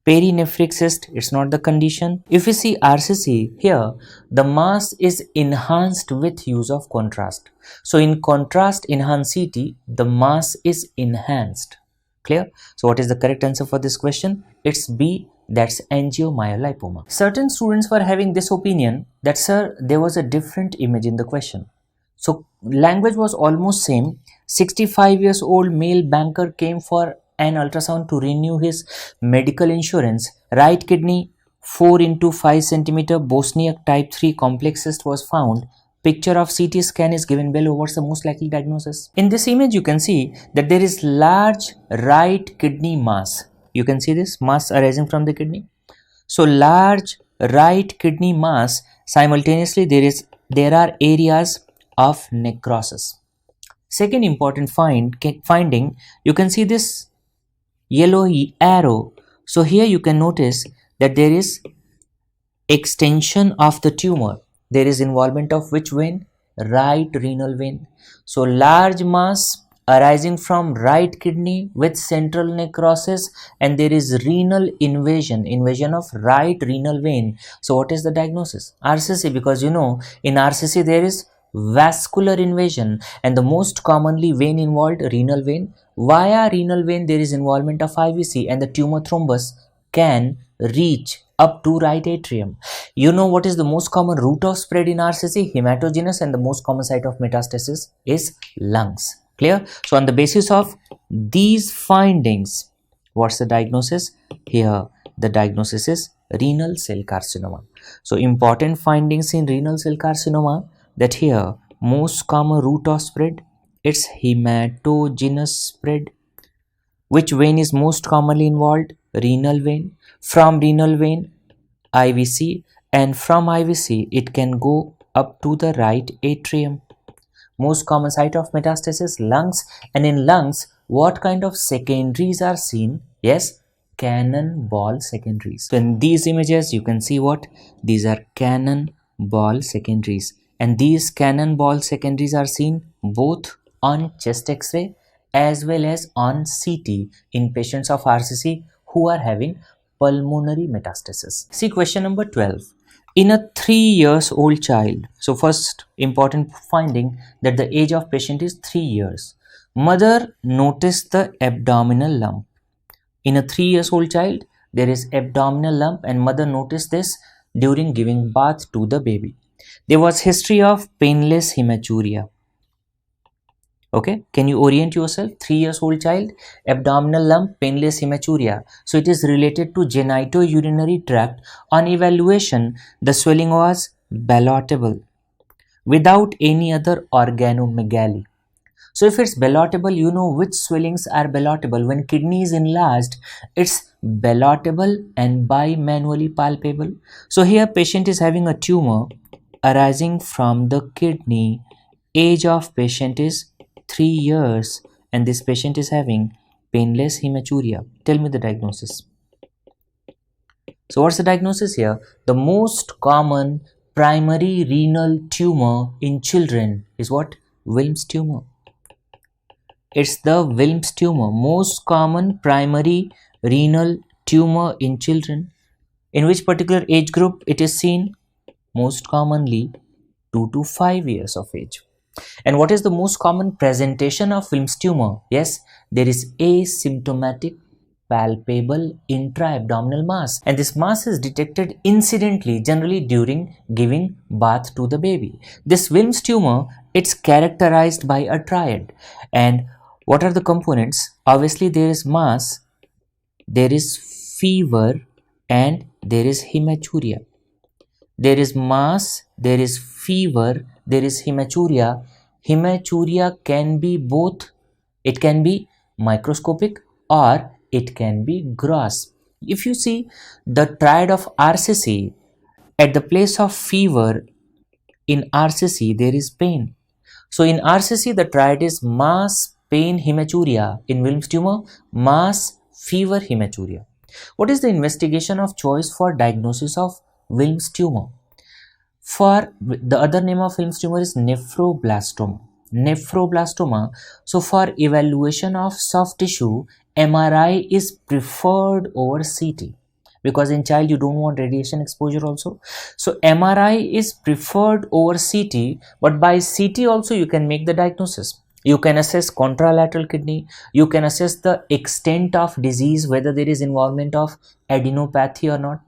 Perinephric cyst, it's not the condition. If you see RCC, here the mass is enhanced with use of contrast. So in contrast enhanced CT, the mass is enhanced. Clear? So what is the correct answer for this question? It's B, that's angiomyolipoma. Certain students were having this opinion that, sir, there was a different image in the question. So language was almost same. 65 years old male banker came for an ultrasound to renew his medical insurance. Right kidney, 4 into 5 centimeter Bosniak type 3 complex cyst was found. picture of CT scan is given below. What's the most likely diagnosis? In this image, you can see that there is large right kidney mass. You can see this mass arising from the kidney. So large right kidney mass, simultaneously there are areas of necrosis. Second important finding, you can see this yellow arrow. So here you can notice that there is extension of the tumor. There is involvement of which vein? Right renal vein. So large mass arising from right kidney with central necrosis, and there is renal invasion of right renal vein. So what is the diagnosis? RCC, because you know in RCC there is vascular invasion, and the most commonly vein involved, renal vein. Via renal vein there is involvement of IVC, and the tumor thrombus can reach up to right atrium. You know what is the most common route of spread in RCC? Hematogenous, and the most common site of metastasis is lungs. Clear? So on the basis of these findings, what's the diagnosis? Here the diagnosis is renal cell carcinoma. So important findings in renal cell carcinoma, that here most common route of spread, it's hematogenous spread. Which vein is most commonly involved? Renal vein. From renal vein, IVC, and from IVC it can go up to the right atrium. Most common site of metastasis, lungs, and in lungs what kind of secondaries are seen? Yes, cannonball secondaries. So in these images you can see what? These are cannonball secondaries, and these cannonball secondaries are seen both on chest X-ray as well as on CT in patients of RCC who are having pulmonary metastasis. See question number 12. In a 3 years old child, so first important finding that the age of patient is 3 years. Mother noticed the abdominal lump. In a 3 years old child, there is abdominal lump, and mother noticed this during giving bath to the baby. There was history of painless hematuria. Okay, can you orient yourself? 3 years old child, abdominal lump, painless hematuria. So it is related to genitourinary tract. On evaluation, the swelling was ballotable without any other organomegaly. So if it's ballotable, you know which swellings are ballotable. When kidney is enlarged, it's ballotable and bimanually palpable. So here patient is having a tumor arising from the kidney. Age of patient is 3 years, and this patient is having painless hematuria. Tell me the diagnosis. So what's the diagnosis here? The most common primary renal tumor in children is what? Wilms tumor. It's the Wilms tumor, most common primary renal tumor in children. In which particular age group it is seen? Most commonly 2 to 5 years of age. And what is the most common presentation of Wilms tumor? Yes, there is asymptomatic palpable intra-abdominal mass, and this mass is detected incidentally, generally during giving bath to the baby. This Wilms tumor, it's characterized by a triad. And what are the components? Obviously there is mass, there is fever, and there is hematuria. There is mass, there is fever, there is hematuria. Hematuria can be both. It can be microscopic or it can be gross. If you see the triad of RCC, at the place of fever in RCC there is pain. So in RCC the triad is mass, pain, hematuria. In Wilms tumor, mass, fever, hematuria. What is the investigation of choice for diagnosis of Wilms tumor? For the other name of Wilms tumor is nephroblastoma. Nephroblastoma. So for evaluation of soft tissue, MRI is preferred over CT, because in child you don't want radiation exposure also. So MRI is preferred over CT, but by CT also you can make the diagnosis. You can assess contralateral kidney, you can assess the extent of disease, whether there is involvement of adenopathy or not.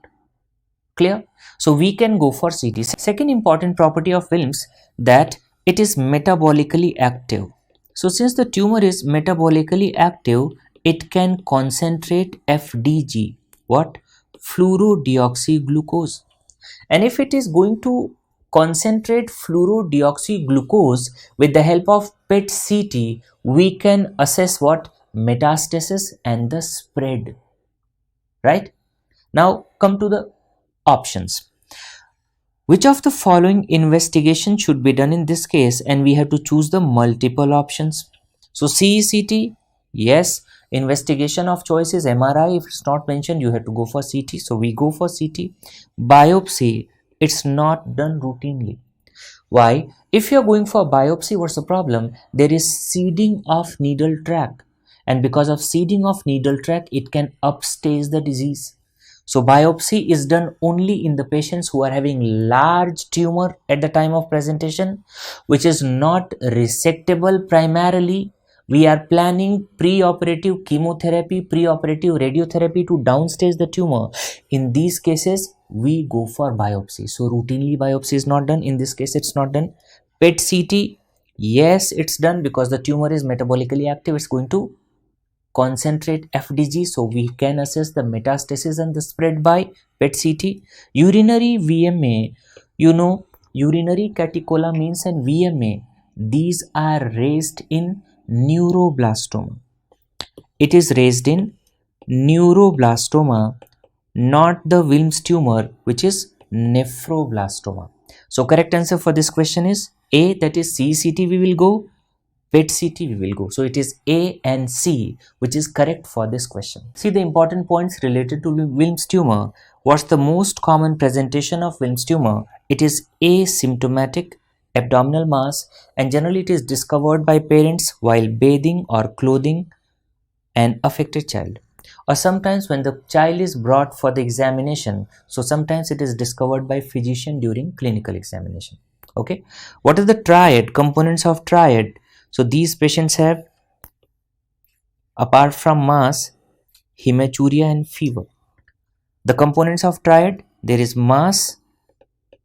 Clear? So we can go for CT. Second important property of Wilms, that it is metabolically active. So since the tumor is metabolically active, it can concentrate FDG, what? Fluorodeoxyglucose. And if it is going to concentrate fluorodeoxyglucose with the help of PET-CT, we can assess what? Metastasis and the spread. Right? Now come to the options. Which of the following investigation should be done in this case? And we have to choose the multiple options. So CECT, yes. Investigation of choice is MRI. If it's not mentioned, you have to go for CT. So we go for CT. Biopsy, it's not done routinely. Why? If you're going for biopsy, what's the problem? There is seeding of needle tract. And because of seeding of needle tract, it can upstage the disease. So biopsy is done only in the patients who are having large tumor at the time of presentation, which is not resectable primarily. We are planning pre-operative chemotherapy, pre-operative radiotherapy to downstage the tumor. In these cases, we go for biopsy. So routinely biopsy is not done. In this case, it's not done. PET-CT, yes, it's done because the tumor is metabolically active. It's going to concentrate FDG, so we can assess the metastasis and the spread by PET-CT. Urinary VMA, urinary catecholamines and VMA, these are raised in neuroblastoma. It is raised in neuroblastoma, not the Wilms tumor, which is nephroblastoma. So correct answer for this question is A, that is CCT we will go, PET-CT we will go. So it is A and C which is correct for this question. See the important points related to Wilms tumor. What's the most common presentation of Wilms tumor? It is asymptomatic abdominal mass, and generally it is discovered by parents while bathing or clothing an affected child, or sometimes when the child is brought for the examination. So sometimes it is discovered by physician during clinical examination. Okay, what are the triad components of triad? So these patients have, apart from mass, hematuria and fever. The components of triad, there is mass,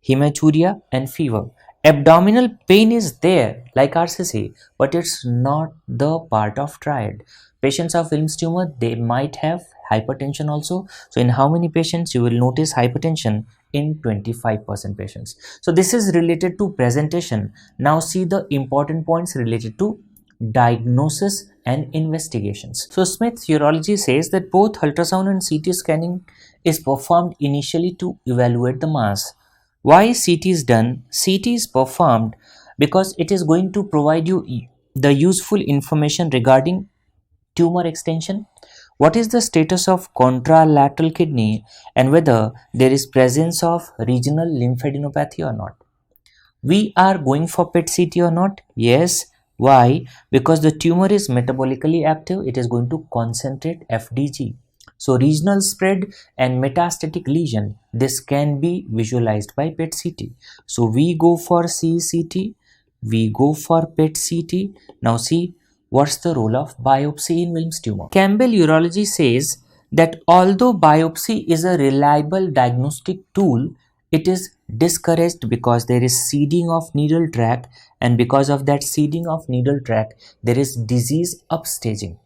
hematuria and fever. Abdominal pain is there like RCC, but it's not the part of triad. Patients of Wilms tumor, they might have hypertension also. So in how many patients you will notice hypertension? In 25% patients. So this is related to presentation. Now see the important points related to diagnosis and investigations. So Smith urology says that both ultrasound and CT scanning is performed initially to evaluate the mass. Why CT is done? CT is performed because it is going to provide you the useful information regarding tumor extension, what is the status of contralateral kidney, and whether there is presence of regional lymphadenopathy or not. We are going for PET-CT or not? Yes. Why? Because the tumor is metabolically active, it is going to concentrate FDG. So regional spread and metastatic lesion, this can be visualized by PET-CT. So we go for CCT, we go for PET-CT. Now see, what's the role of biopsy in Wilms tumor? Campbell Urology says that although biopsy is a reliable diagnostic tool, it is discouraged because there is seeding of needle tract, and because of that seeding of needle tract, there is disease upstaging.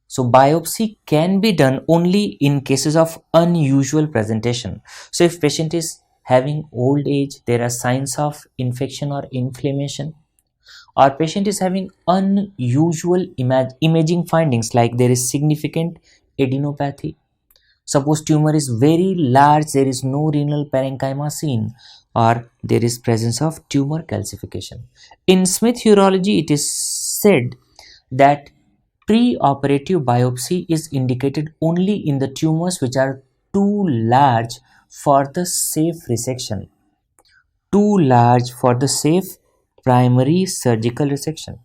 So biopsy can be done only in cases of unusual presentation. So if patient is having old age, there are signs of infection or inflammation, or patient is having unusual imaging findings like there is significant adenopathy. Suppose tumor is very large, there is no renal parenchyma seen, or there is presence of tumor calcification. In Smith urology, it is said that pre-operative biopsy is indicated only in the tumors which are too large for the safe resection. Too large for the safe primary surgical resection.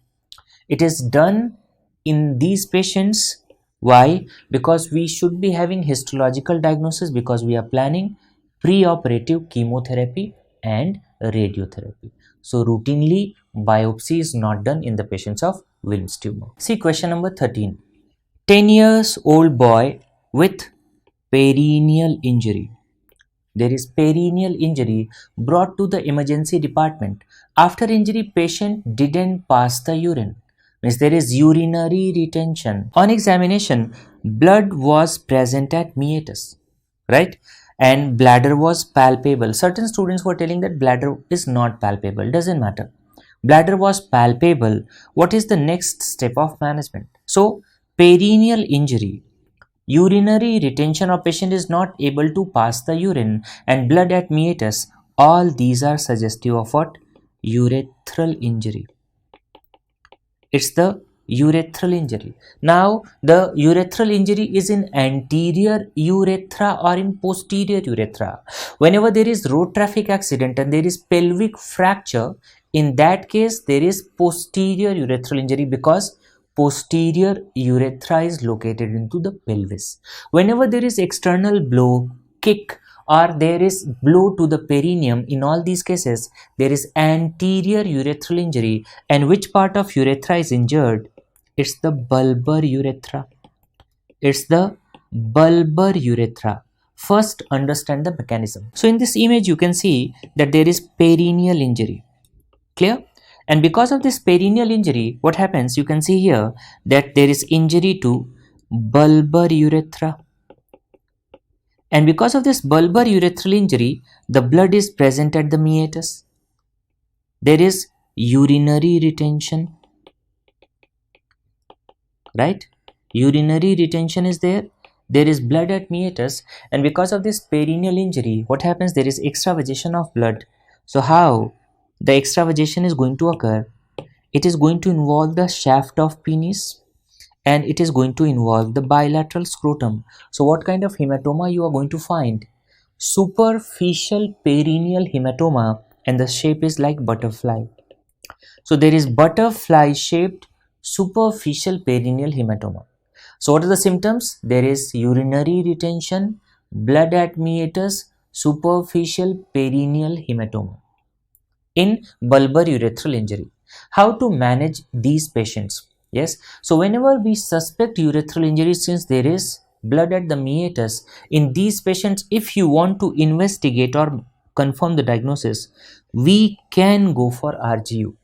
It is done in these patients. Why? Because we should be having histological diagnosis, because we are planning pre-operative chemotherapy and radiotherapy. So routinely biopsy is not done in the patients of Wilms tumor. See question number 13. 10 years old boy with perineal injury. There is perineal injury brought to the emergency department. After injury, patient didn't pass the urine. Means there is urinary retention. On examination, blood was present at meatus, right? and bladder was palpable. Certain students were telling that bladder is not palpable. Doesn't matter. Bladder was palpable. What is the next step of management? So, perineal injury. Urinary retention of patient is not able to pass the urine and blood at meatus. All these are suggestive of what? Urethral injury. It's the urethral injury. Now, the urethral injury is in anterior urethra or in posterior urethra. Whenever there is road traffic accident and there is pelvic fracture, in that case, there is posterior urethral injury because posterior urethra is located into the pelvis. Whenever there is external blow, kick, or there is blow to the perineum, in all these cases, there is anterior urethral injury. And which part of urethra is injured? It's the bulbar urethra. It's the bulbar urethra. First, understand the mechanism. So, in this image, you can see that there is perineal injury. Clear? And because of this perineal injury, what happens? You can see here that there is injury to bulbar urethra. And because of this bulbar urethral injury, the blood is present at the meatus. There is urinary retention. Right? Urinary retention is there. There is blood at meatus. And because of this perineal injury, what happens? There is extravasation of blood. So how the extravasation is going to occur? It is going to involve the shaft of penis and it is going to involve the bilateral scrotum. So what kind of hematoma you are going to find? Superficial perineal hematoma, and the shape is like butterfly. So there is butterfly shaped superficial perineal hematoma. So what are the symptoms? There is urinary retention, blood at meatus, superficial perineal hematoma in bulbar urethral injury. How to manage these patients? Yes, so whenever we suspect urethral injury, since there is blood at the meatus, in these patients, if you want to investigate or confirm the diagnosis, we can go for RGU.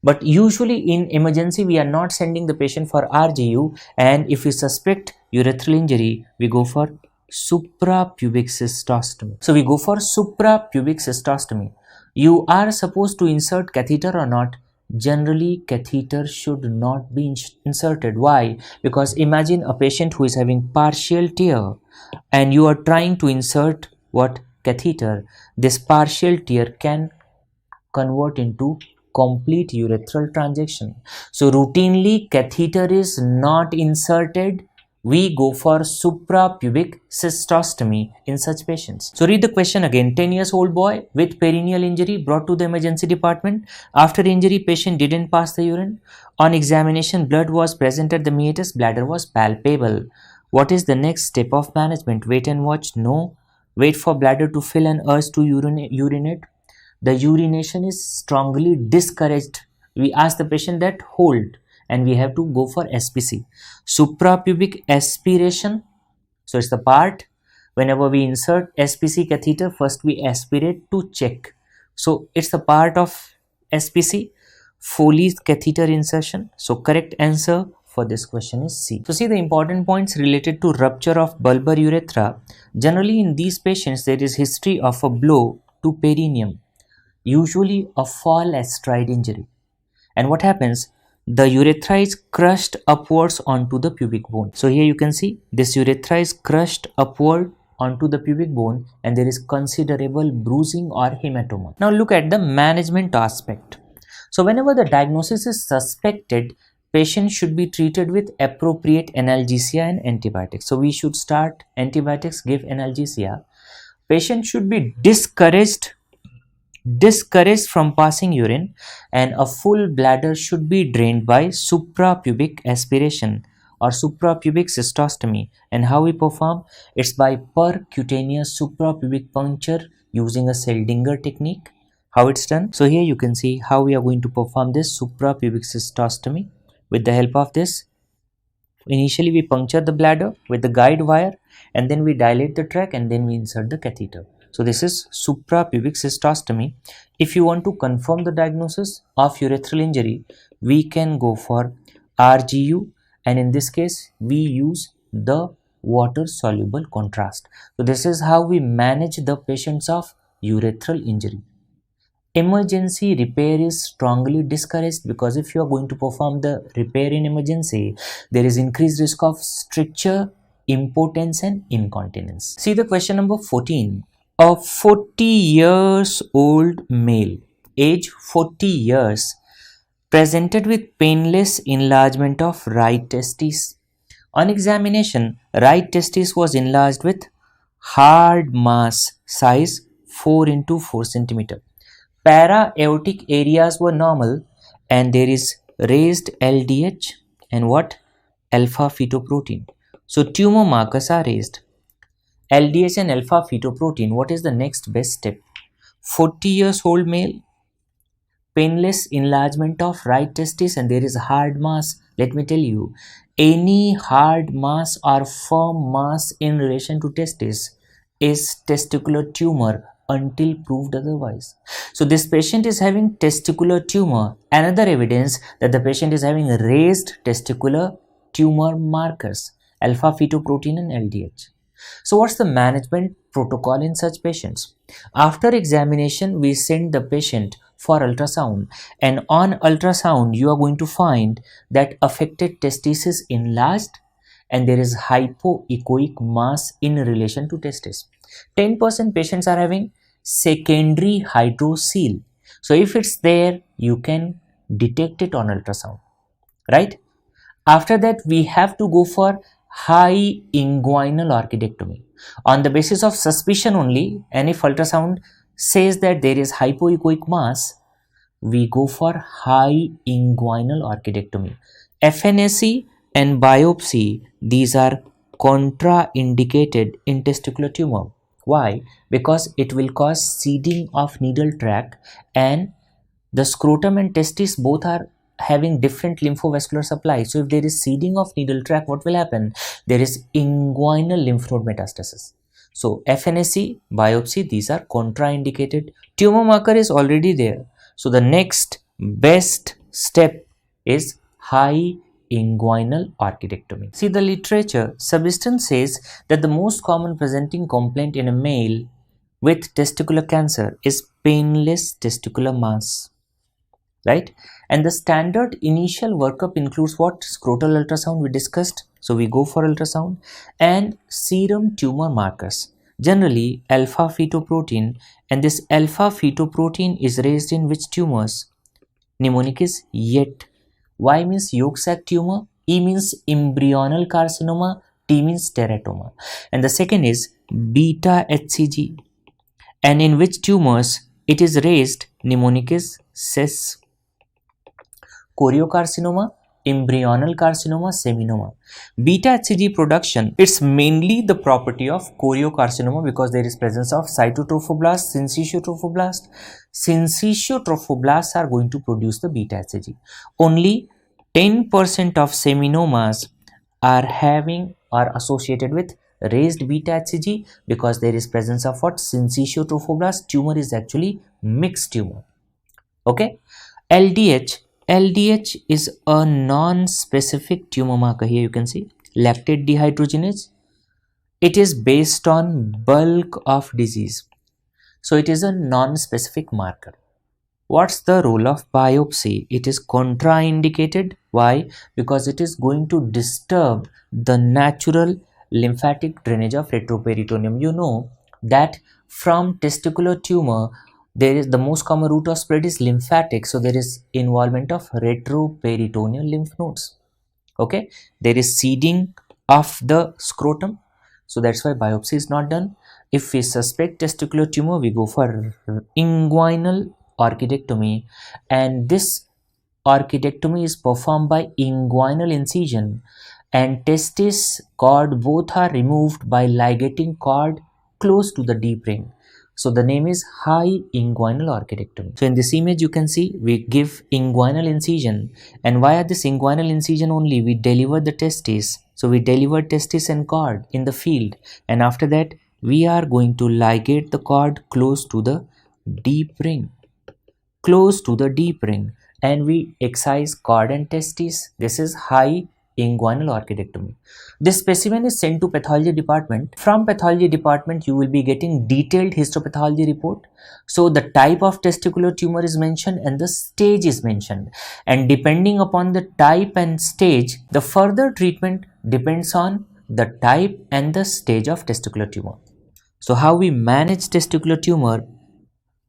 But usually in emergency, we are not sending the patient for RGU, and if we suspect urethral injury, we go for suprapubic cystostomy. So we go for suprapubic cystostomy. You are supposed to insert catheter or not? Generally, catheter should not be inserted. Why? Because imagine a patient who is having partial tear and you are trying to insert what? Catheter. This partial tear can convert into complete urethral transaction. So routinely catheter is not inserted. We go for suprapubic cystostomy in such patients. So read the question again. 10 years old boy with perineal injury brought to the emergency department. After injury, patient didn't pass the urine. On examination, blood was present at the meatus, bladder was palpable. What is the next step of management? Wait and watch? No. Wait for bladder to fill and urge to urinate. The urination is strongly discouraged. We ask the patient that hold, and we have to go for SPC, suprapubic aspiration. So it's the part whenever we insert SPC catheter, first we aspirate to check. So it's the part of SPC, Foley's catheter insertion. So correct answer for this question is C. So see the important points related to rupture of bulbar urethra. Generally in these patients there is history of a blow to perineum, usually a fall astride injury. And what happens? The urethra is crushed upwards onto the pubic bone. So here you can see this urethra is crushed upward onto the pubic bone and there is considerable bruising or hematoma. Now look at the management aspect. So whenever the diagnosis is suspected, patient should be treated with appropriate analgesia and antibiotics. So we should start antibiotics, give analgesia. Patient should be discouraged from passing urine, and a full bladder should be drained by suprapubic aspiration or suprapubic cystostomy. And how we perform? It's by percutaneous suprapubic puncture using a Seldinger technique. How it's done? So here you can see how we are going to perform this suprapubic cystostomy. With the help of this, initially we puncture the bladder with the guide wire and then we dilate the tract and then we insert the catheter. So this is suprapubic cystostomy. If you want to confirm the diagnosis of urethral injury, we can go for RGU, and in this case we use the water soluble contrast. So this is how we manage the patients of urethral injury. Emergency repair is strongly discouraged because if you are going to perform the repair in emergency, there is increased risk of stricture, impotence and incontinence. See the question number 14. A 40 years old male, age 40 years, presented with painless enlargement of right testis. On examination, right testis was enlarged with hard mass size 4 into 4 centimeter. Para-aortic areas were normal and there is raised LDH and what? Alpha fetoprotein. So tumor markers are raised. LDH and alpha fetoprotein. What is the next best step? 40 years old male, painless enlargement of right testis and there is hard mass. Let me tell you, any hard mass or firm mass in relation to testis is testicular tumor until proved otherwise. So this patient is having testicular tumor. Another evidence that the patient is having raised testicular tumor markers, alpha fetoprotein and LDH. So what's the management protocol in such patients? After examination, we send the patient for ultrasound, and on ultrasound you are going to find that affected testis is enlarged and there is hypoechoic mass in relation to testis. 10% patients are having secondary hydrocele. So if it's there, you can detect it on ultrasound, right? After that, we have to go for high inguinal archetectomy on the basis of suspicion only, and if ultrasound says that there is hypoechoic mass, we go for high inguinal archetectomy. FNAC and biopsy, these are contraindicated in testicular tumor. Why? Because it will cause seeding of needle tract, and the scrotum and testis both are having different lymphovascular supply. So if there is seeding of needle tract, what will happen? There is inguinal lymph node metastasis. So FNAC, biopsy, these are contraindicated. Tumor marker is already there. So the next best step is high inguinal archetectomy. See the literature, substance says that the most common presenting complaint in a male with testicular cancer is painless testicular mass, right? And the standard initial workup includes what? Scrotal ultrasound we discussed. So we go for ultrasound and serum tumor markers. Generally alpha fetoprotein, and this alpha fetoprotein is raised in which tumors? Mnemonic is YET. Y means yolk sac tumor, E means embryonal carcinoma, T means teratoma. And the second is beta HCG. And in which tumors it is raised? Mnemonic is CIS. Choriocarcinoma, embryonal carcinoma, seminoma. Beta HCG production, it's mainly the property of choriocarcinoma because there is presence of cytotrophoblast, syncytiotrophoblasts. Syncytiotrophoblasts are going to produce the beta HCG. Only 10% of seminomas are associated with raised beta HCG because there is presence of what? Syncytiotrophoblasts. Tumor is actually mixed tumor. Okay. LDH is a non-specific tumor marker. Here you can see lactate dehydrogenase. It is based on bulk of disease. So it is a non-specific marker. What's the role of biopsy? It is contraindicated. Why? Because it is going to disturb the natural lymphatic drainage of retroperitoneum. You know that from testicular tumor, there is the most common route of spread is lymphatic. So there is involvement of retroperitoneal lymph nodes. Okay, there is seeding of the scrotum. So that's why biopsy is not done. If we suspect testicular tumor, we go for inguinal archetectomy, and this archetectomy is performed by inguinal incision, and testis cord both are removed by ligating cord close to the deep ring. So the name is high inguinal archetectomy. So in this image you can see we give inguinal incision, and via this inguinal incision only we deliver the testis. So we deliver testis and cord in the field, and after that we are going to ligate the cord close to the deep ring. And we excise cord and testis. This is high Inguinal Archetectomy. This specimen is sent to pathology department. From pathology department, you will be getting detailed histopathology report. So the type of testicular tumor is mentioned and the stage is mentioned. And depending upon the type and stage, the further treatment depends on the type and the stage of testicular tumor. So how we manage testicular tumor?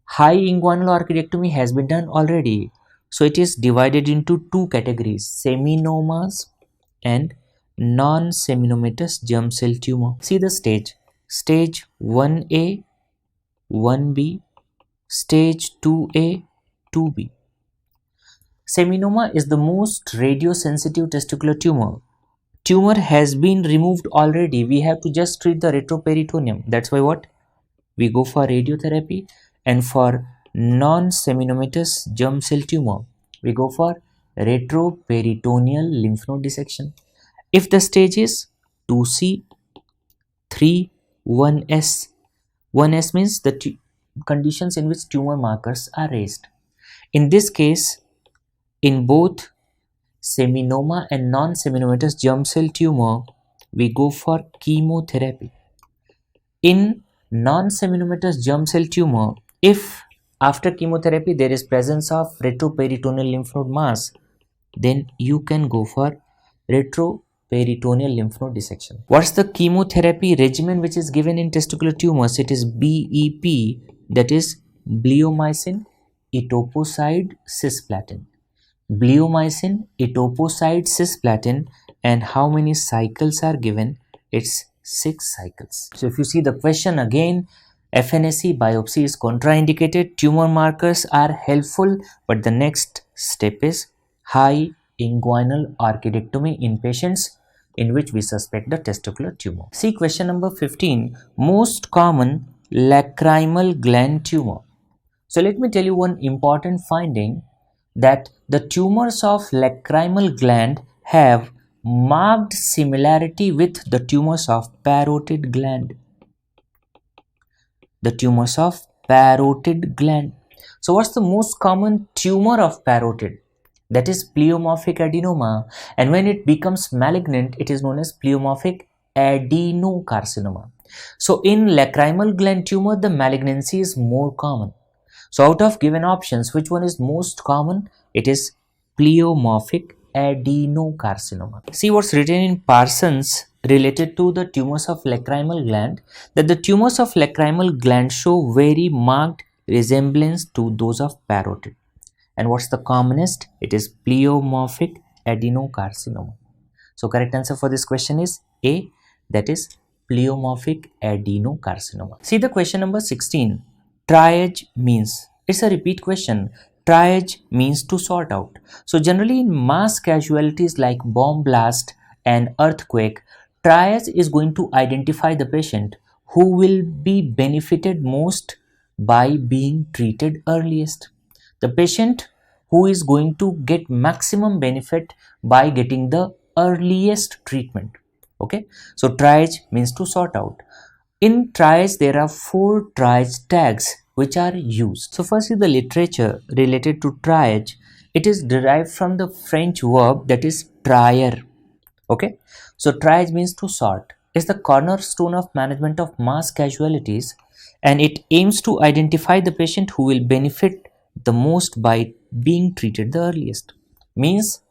High inguinal archetectomy has been done already. So it is divided into two categories, seminomas and non-seminomatous germ cell tumor. See the stage. Stage 1A, 1B, stage 2A, 2B. Seminoma is the most radiosensitive testicular tumor. Tumor has been removed already. We have to just treat the retroperitoneum. That's why what? We go for radiotherapy. And for non-seminomatous germ cell tumor, we go for retroperitoneal lymph node dissection. If the stage is 2C, 3, 1S. 1S means the conditions in which tumor markers are raised. In this case, in both seminoma and non-seminomatous germ cell tumor, we go for chemotherapy. In non-seminomatous germ cell tumor, if after chemotherapy there is presence of retroperitoneal lymph node mass, then you can go for retroperitoneal lymph node dissection. What's the chemotherapy regimen which is given in testicular tumors? It is BEP, that is bleomycin, etoposide, cisplatin. Bleomycin, etoposide, cisplatin, and how many cycles are given? It's 6 cycles. So if you see the question again, FNAC biopsy is contraindicated, tumor markers are helpful, but the next step is high inguinal archetectomy in patients in which we suspect the testicular tumor. See question number 15, most common lacrimal gland tumor. So let me tell you one important finding, that the tumors of lacrimal gland have marked similarity with the tumors of parotid gland. The tumors of parotid gland. So what's the most common tumor of parotid? That is pleomorphic adenoma, and when it becomes malignant, it is known as pleomorphic adenocarcinoma. So in lacrimal gland tumor, the malignancy is more common. So out of given options, which one is most common? It is pleomorphic adenocarcinoma. See what's written in Parsons related to the tumors of lacrimal gland, that the tumors of lacrimal gland show very marked resemblance to those of parotid. And what's the commonest? It is pleomorphic adenocarcinoma. So correct answer for this question is A, that is pleomorphic adenocarcinoma. See the question number 16. Triage means, it's a repeat question. Triage means to sort out. So generally in mass casualties like bomb blast and earthquake, triage is going to identify the patient who will be benefited most by being treated earliest. The patient who is going to get maximum benefit by getting the earliest treatment. Okay, so triage means to sort out. In triage, there are 4 triage tags which are used. So first is the literature related to triage. It is derived from the French verb that is trier. Okay, so triage means to sort. It's the cornerstone of management of mass casualties, and it aims to identify the patient who will benefit the most by being treated the earliest. Means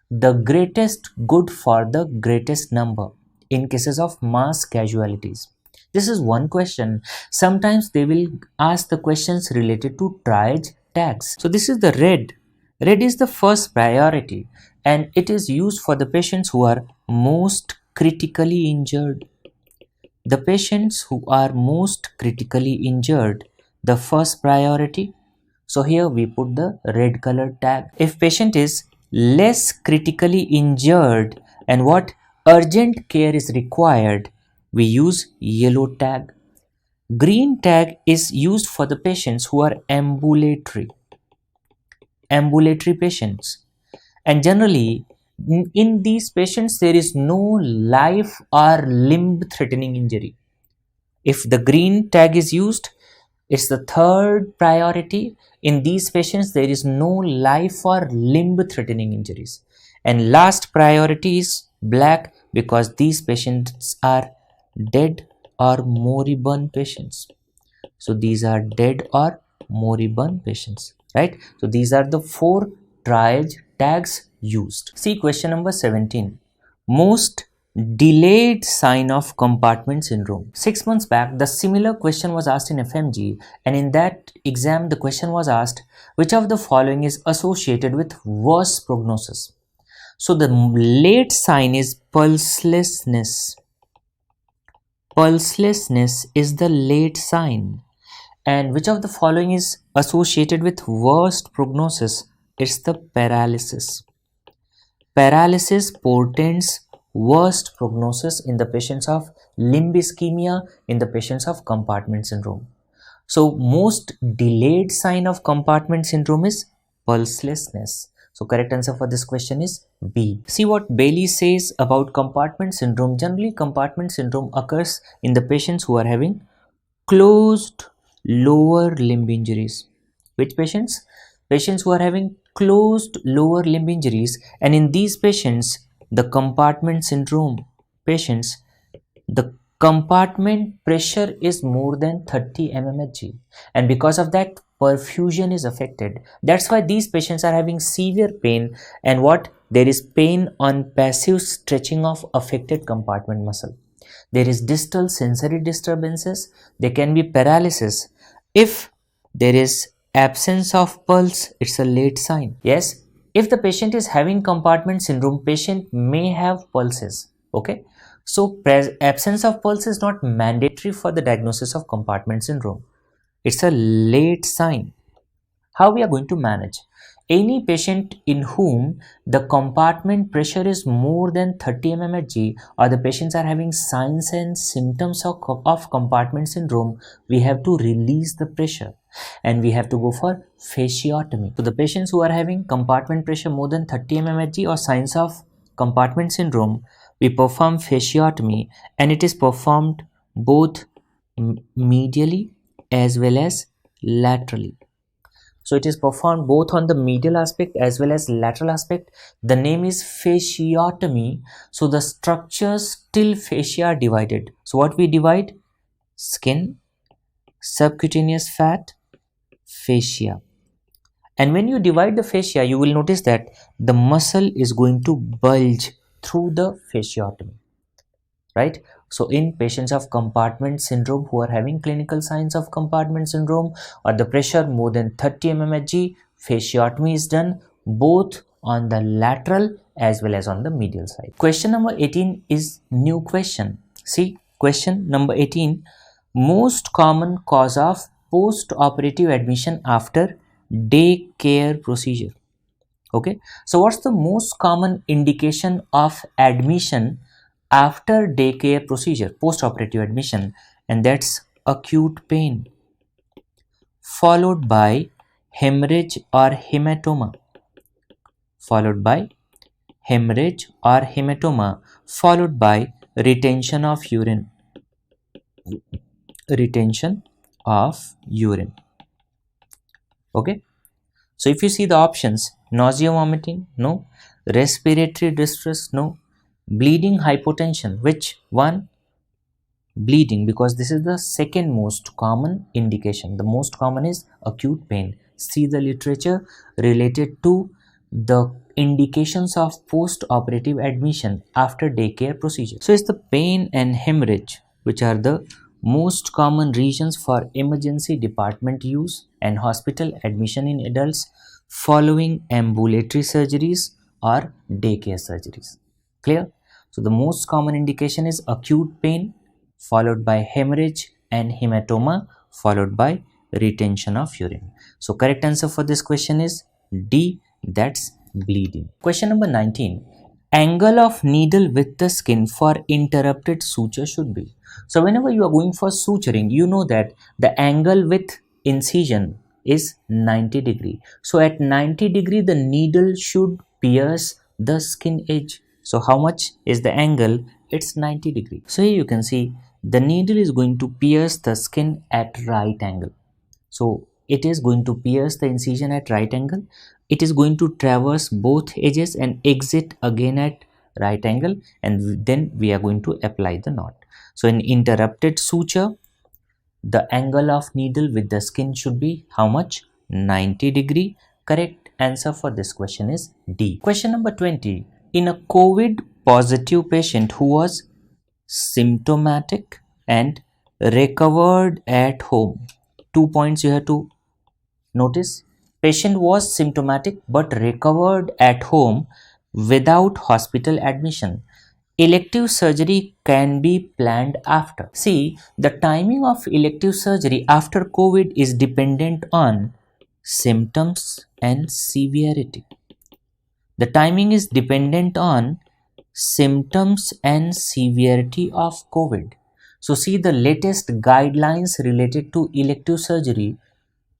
the greatest good for the greatest number in cases of mass casualties. This is one question. Sometimes they will ask the questions related to triage tags. So this is the red. Red is the first priority, and it is used for the patients who are most critically injured. The patients who are most critically injured, the first priority. So here we put the red color tag. If patient is less critically injured and what urgent care is required, we use yellow tag. Green tag is used for the patients who are ambulatory patients, and generally in these patients there is no life or limb threatening injury. If the green tag is used, it's the third priority. In these patients there is no life or limb threatening injuries, and last priority is Black because these patients are dead or moribund patients. So these are dead or moribund patients, right? So these are the 4 triage tags used. See question number 17. Most delayed sign of compartment syndrome. 6 months back, the similar question was asked in FMG, and in that exam, the question was asked, which of the following is associated with worse prognosis? So the late sign is pulselessness. Pulselessness is the late sign. And which of the following is associated with worst prognosis? It's the paralysis. Paralysis portends worst prognosis in the patients of limb ischemia, in the patients of compartment syndrome. So most delayed sign of compartment syndrome is pulselessness. So correct answer for this question is B. See what Bailey says about compartment syndrome. Generally, compartment syndrome occurs in the patients who are having closed lower limb injuries. Which patients? Patients who are having closed lower limb injuries, and in these patients, the compartment syndrome patients, the compartment pressure is more than 30 mmHg, and because of that, perfusion is affected. That's why these patients are having severe pain, and what? There is pain on passive stretching of affected compartment muscle. There is distal sensory disturbances. There can be paralysis. If there is absence of pulse, it's a late sign. Yes, if the patient is having compartment syndrome, patient may have pulses. Okay, so absence of pulse is not mandatory for the diagnosis of compartment syndrome. It's a late sign. How we are going to manage? Any patient in whom the compartment pressure is more than 30 mmHg, or the patients are having signs and symptoms of compartment syndrome, we have to release the pressure and we have to go for fasciotomy. So the patients who are having compartment pressure more than 30 mmHg or signs of compartment syndrome, we perform fasciotomy, and it is performed both medially as well as laterally. So it is performed both on the medial aspect as well as lateral aspect. The name is fasciotomy. So the structures till fascia are divided. So what we divide? Skin, subcutaneous fat, fascia. And when you divide the fascia, you will notice that the muscle is going to bulge through the fasciotomy, right? So in patients of compartment syndrome who are having clinical signs of compartment syndrome or the pressure more than 30 mmHg, fasciotomy is done both on the lateral as well as on the medial side. Question number 18 is new question. See question number 18. Most common cause of post-operative admission after day care procedure. Okay, so what's the most common indication of admission after day care procedure, post-operative admission? And that's acute pain followed by hemorrhage or hematoma, followed by hemorrhage or hematoma, followed by retention of urine, retention of urine. Okay, so if you see the options, nausea, vomiting, no. Respiratory distress, no. Bleeding, hypotension, which one? Bleeding, because this is the second most common indication. The most common is acute pain. See the literature related to the indications of post-operative admission after day care procedure. So it's the pain and hemorrhage which are the most common reasons for emergency department use and hospital admission in adults following ambulatory surgeries or day care surgeries. Clear? So the most common indication is acute pain followed by hemorrhage and hematoma followed by retention of urine. So correct answer for this question is D, that's bleeding. Question number 19. Angle of needle with the skin for interrupted suture should be. So whenever you are going for suturing, you know that the angle with incision is 90 degree. So at 90 degree, the needle should pierce the skin edge. So how much is the angle? It's 90 degree. So here you can see the needle is going to pierce the skin at right angle. So it is going to pierce the incision at right angle. It is going to traverse both edges and exit again at right angle, and then we are going to apply the knot. So in interrupted suture, the angle of needle with the skin should be how much? 90 degree. Correct answer for this question is D. Question number 20. In a COVID positive patient who was symptomatic and recovered at home, 2 points you have to notice. Patient was symptomatic but recovered at home without hospital admission. Elective surgery can be planned after. See, the timing of elective surgery after COVID is dependent on symptoms and severity. The timing is dependent on symptoms and severity of COVID. So see the latest guidelines related to elective surgery,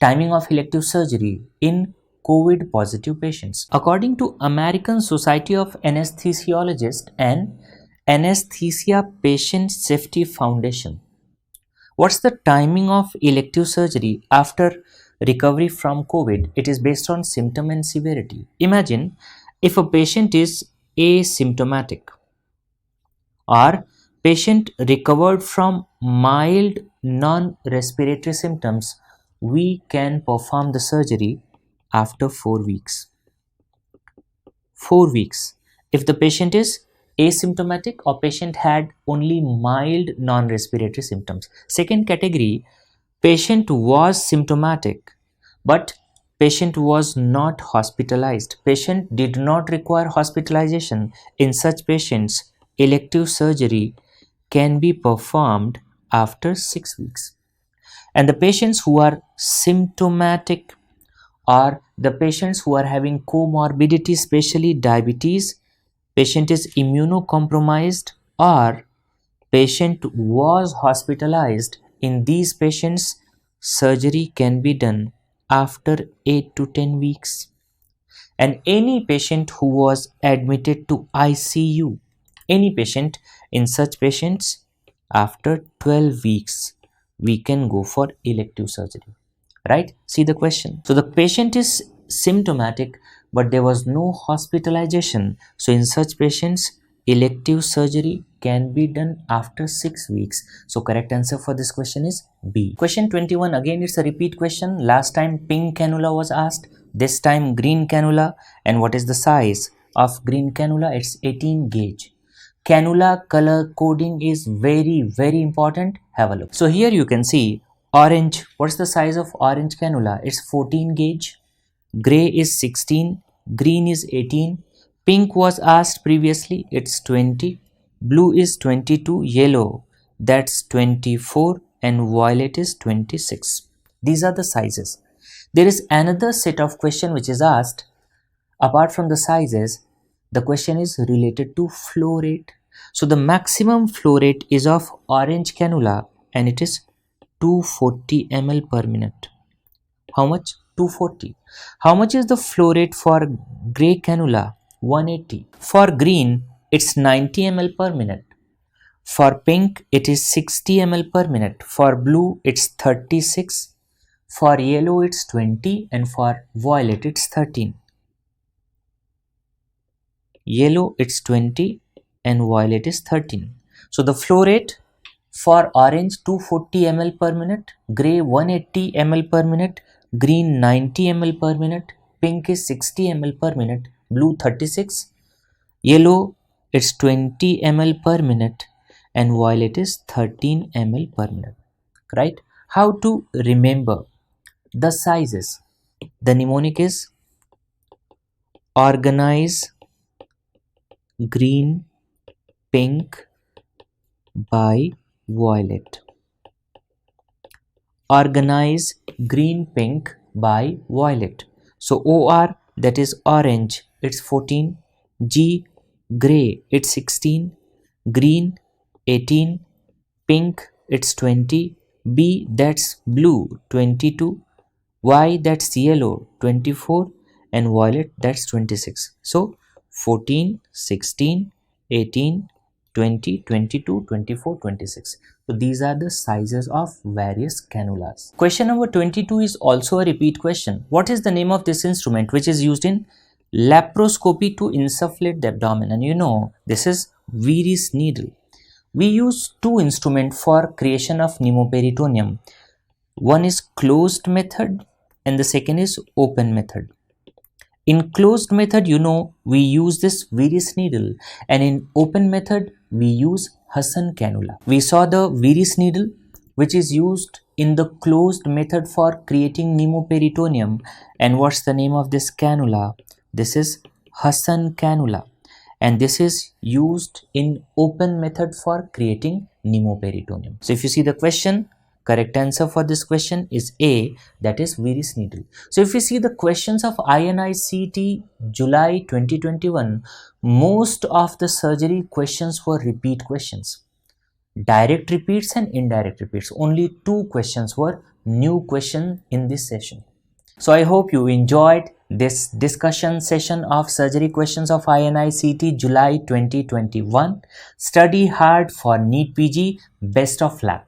timing of elective surgery in COVID positive patients. According to American Society of Anesthesiologists and Anesthesia Patient Safety Foundation, what's the timing of elective surgery after recovery from COVID? It is based on symptom and severity. Imagine if a patient is asymptomatic or patient recovered from mild non-respiratory symptoms, we can perform the surgery after 4 weeks. 4 weeks. If the patient is asymptomatic or patient had only mild non-respiratory symptoms. Second category, patient was symptomatic but patient was not hospitalized. Patient did not require hospitalization. In such patients, elective surgery can be performed after 6 weeks. And the patients who are symptomatic or the patients who are having comorbidity, especially diabetes, patient is immunocompromised or patient was hospitalized, in these patients surgery can be done after 8 to 10 weeks. And any patient who was admitted to ICU, any patient, in such patients after 12 weeks we can go for elective surgery, right? See the question. So the patient is symptomatic but there was no hospitalization, so in such patients elective surgery can be done after 6 weeks. So correct answer for this question is B. Question 21, again it's a repeat question. Last time pink cannula was asked, this time green cannula. And what is the size of green cannula? It's 18 gauge. Cannula color coding is very important. Have a look. So here you can see orange. What's the size of orange cannula? It's 14 gauge. Gray is 16. Green is 18. Pink was asked previously. It's 20. Blue is 22. Yellow, that's 24. And violet is 26. These are the sizes. There is another set of question which is asked. Apart from the sizes, the question is related to flow rate. So the maximum flow rate is of orange cannula and it is 240 ml per minute. How much? 240. How much is the flow rate for gray cannula? 180. For green, it's 90 ml per minute. For pink, it is 60 ml per minute. For blue, it's 36. For yellow, it's 20. And for violet, it's 13. Yellow, it's 20 and violet is 13. So the flow rate for orange 240 ml per minute, gray 180 ml per minute, green 90 ml per minute, pink is 60 ml per minute, blue 36, yellow it's 20 ml per minute and violet is 13 ml per minute, right? How to remember the sizes? The mnemonic is organize green, pink by violet. Organize green, pink by violet. So OR, that is orange, it's 14. G, gray, it's 16. Green, 18. Pink, it's 20. B, that's blue, 22. Y, that's yellow, 24. And violet, that's 26. So 14, 16, 18, 20, 22, 24, 26. So these are the sizes of various cannulas. Question number 22 is also a repeat question. What is the name of this instrument which is used in Laparoscopy to insufflate the abdomen, and you know this is Veery's needle. We use two instruments for creation of pneumoperitoneum. One is closed method and the second is open method. In closed method, you know, we use this Veery's needle, and in open method, we use Husson cannula. We saw the Veery's needle, which is used in the closed method for creating pneumoperitoneum. And what's the name of this cannula? This is Husson cannula. And this is used in open method for creating pneumoperitoneum. So if you see the question, correct answer for this question is A, that is Veery's needle. So if you see the questions of INI-CET July 2021, most of the surgery questions were repeat questions. Direct repeats and indirect repeats. Only 2 questions were new question in this session. So I hope you enjoyed this discussion session of surgery questions of INI-CET July 2021. Study hard for NEET PG. Best of luck.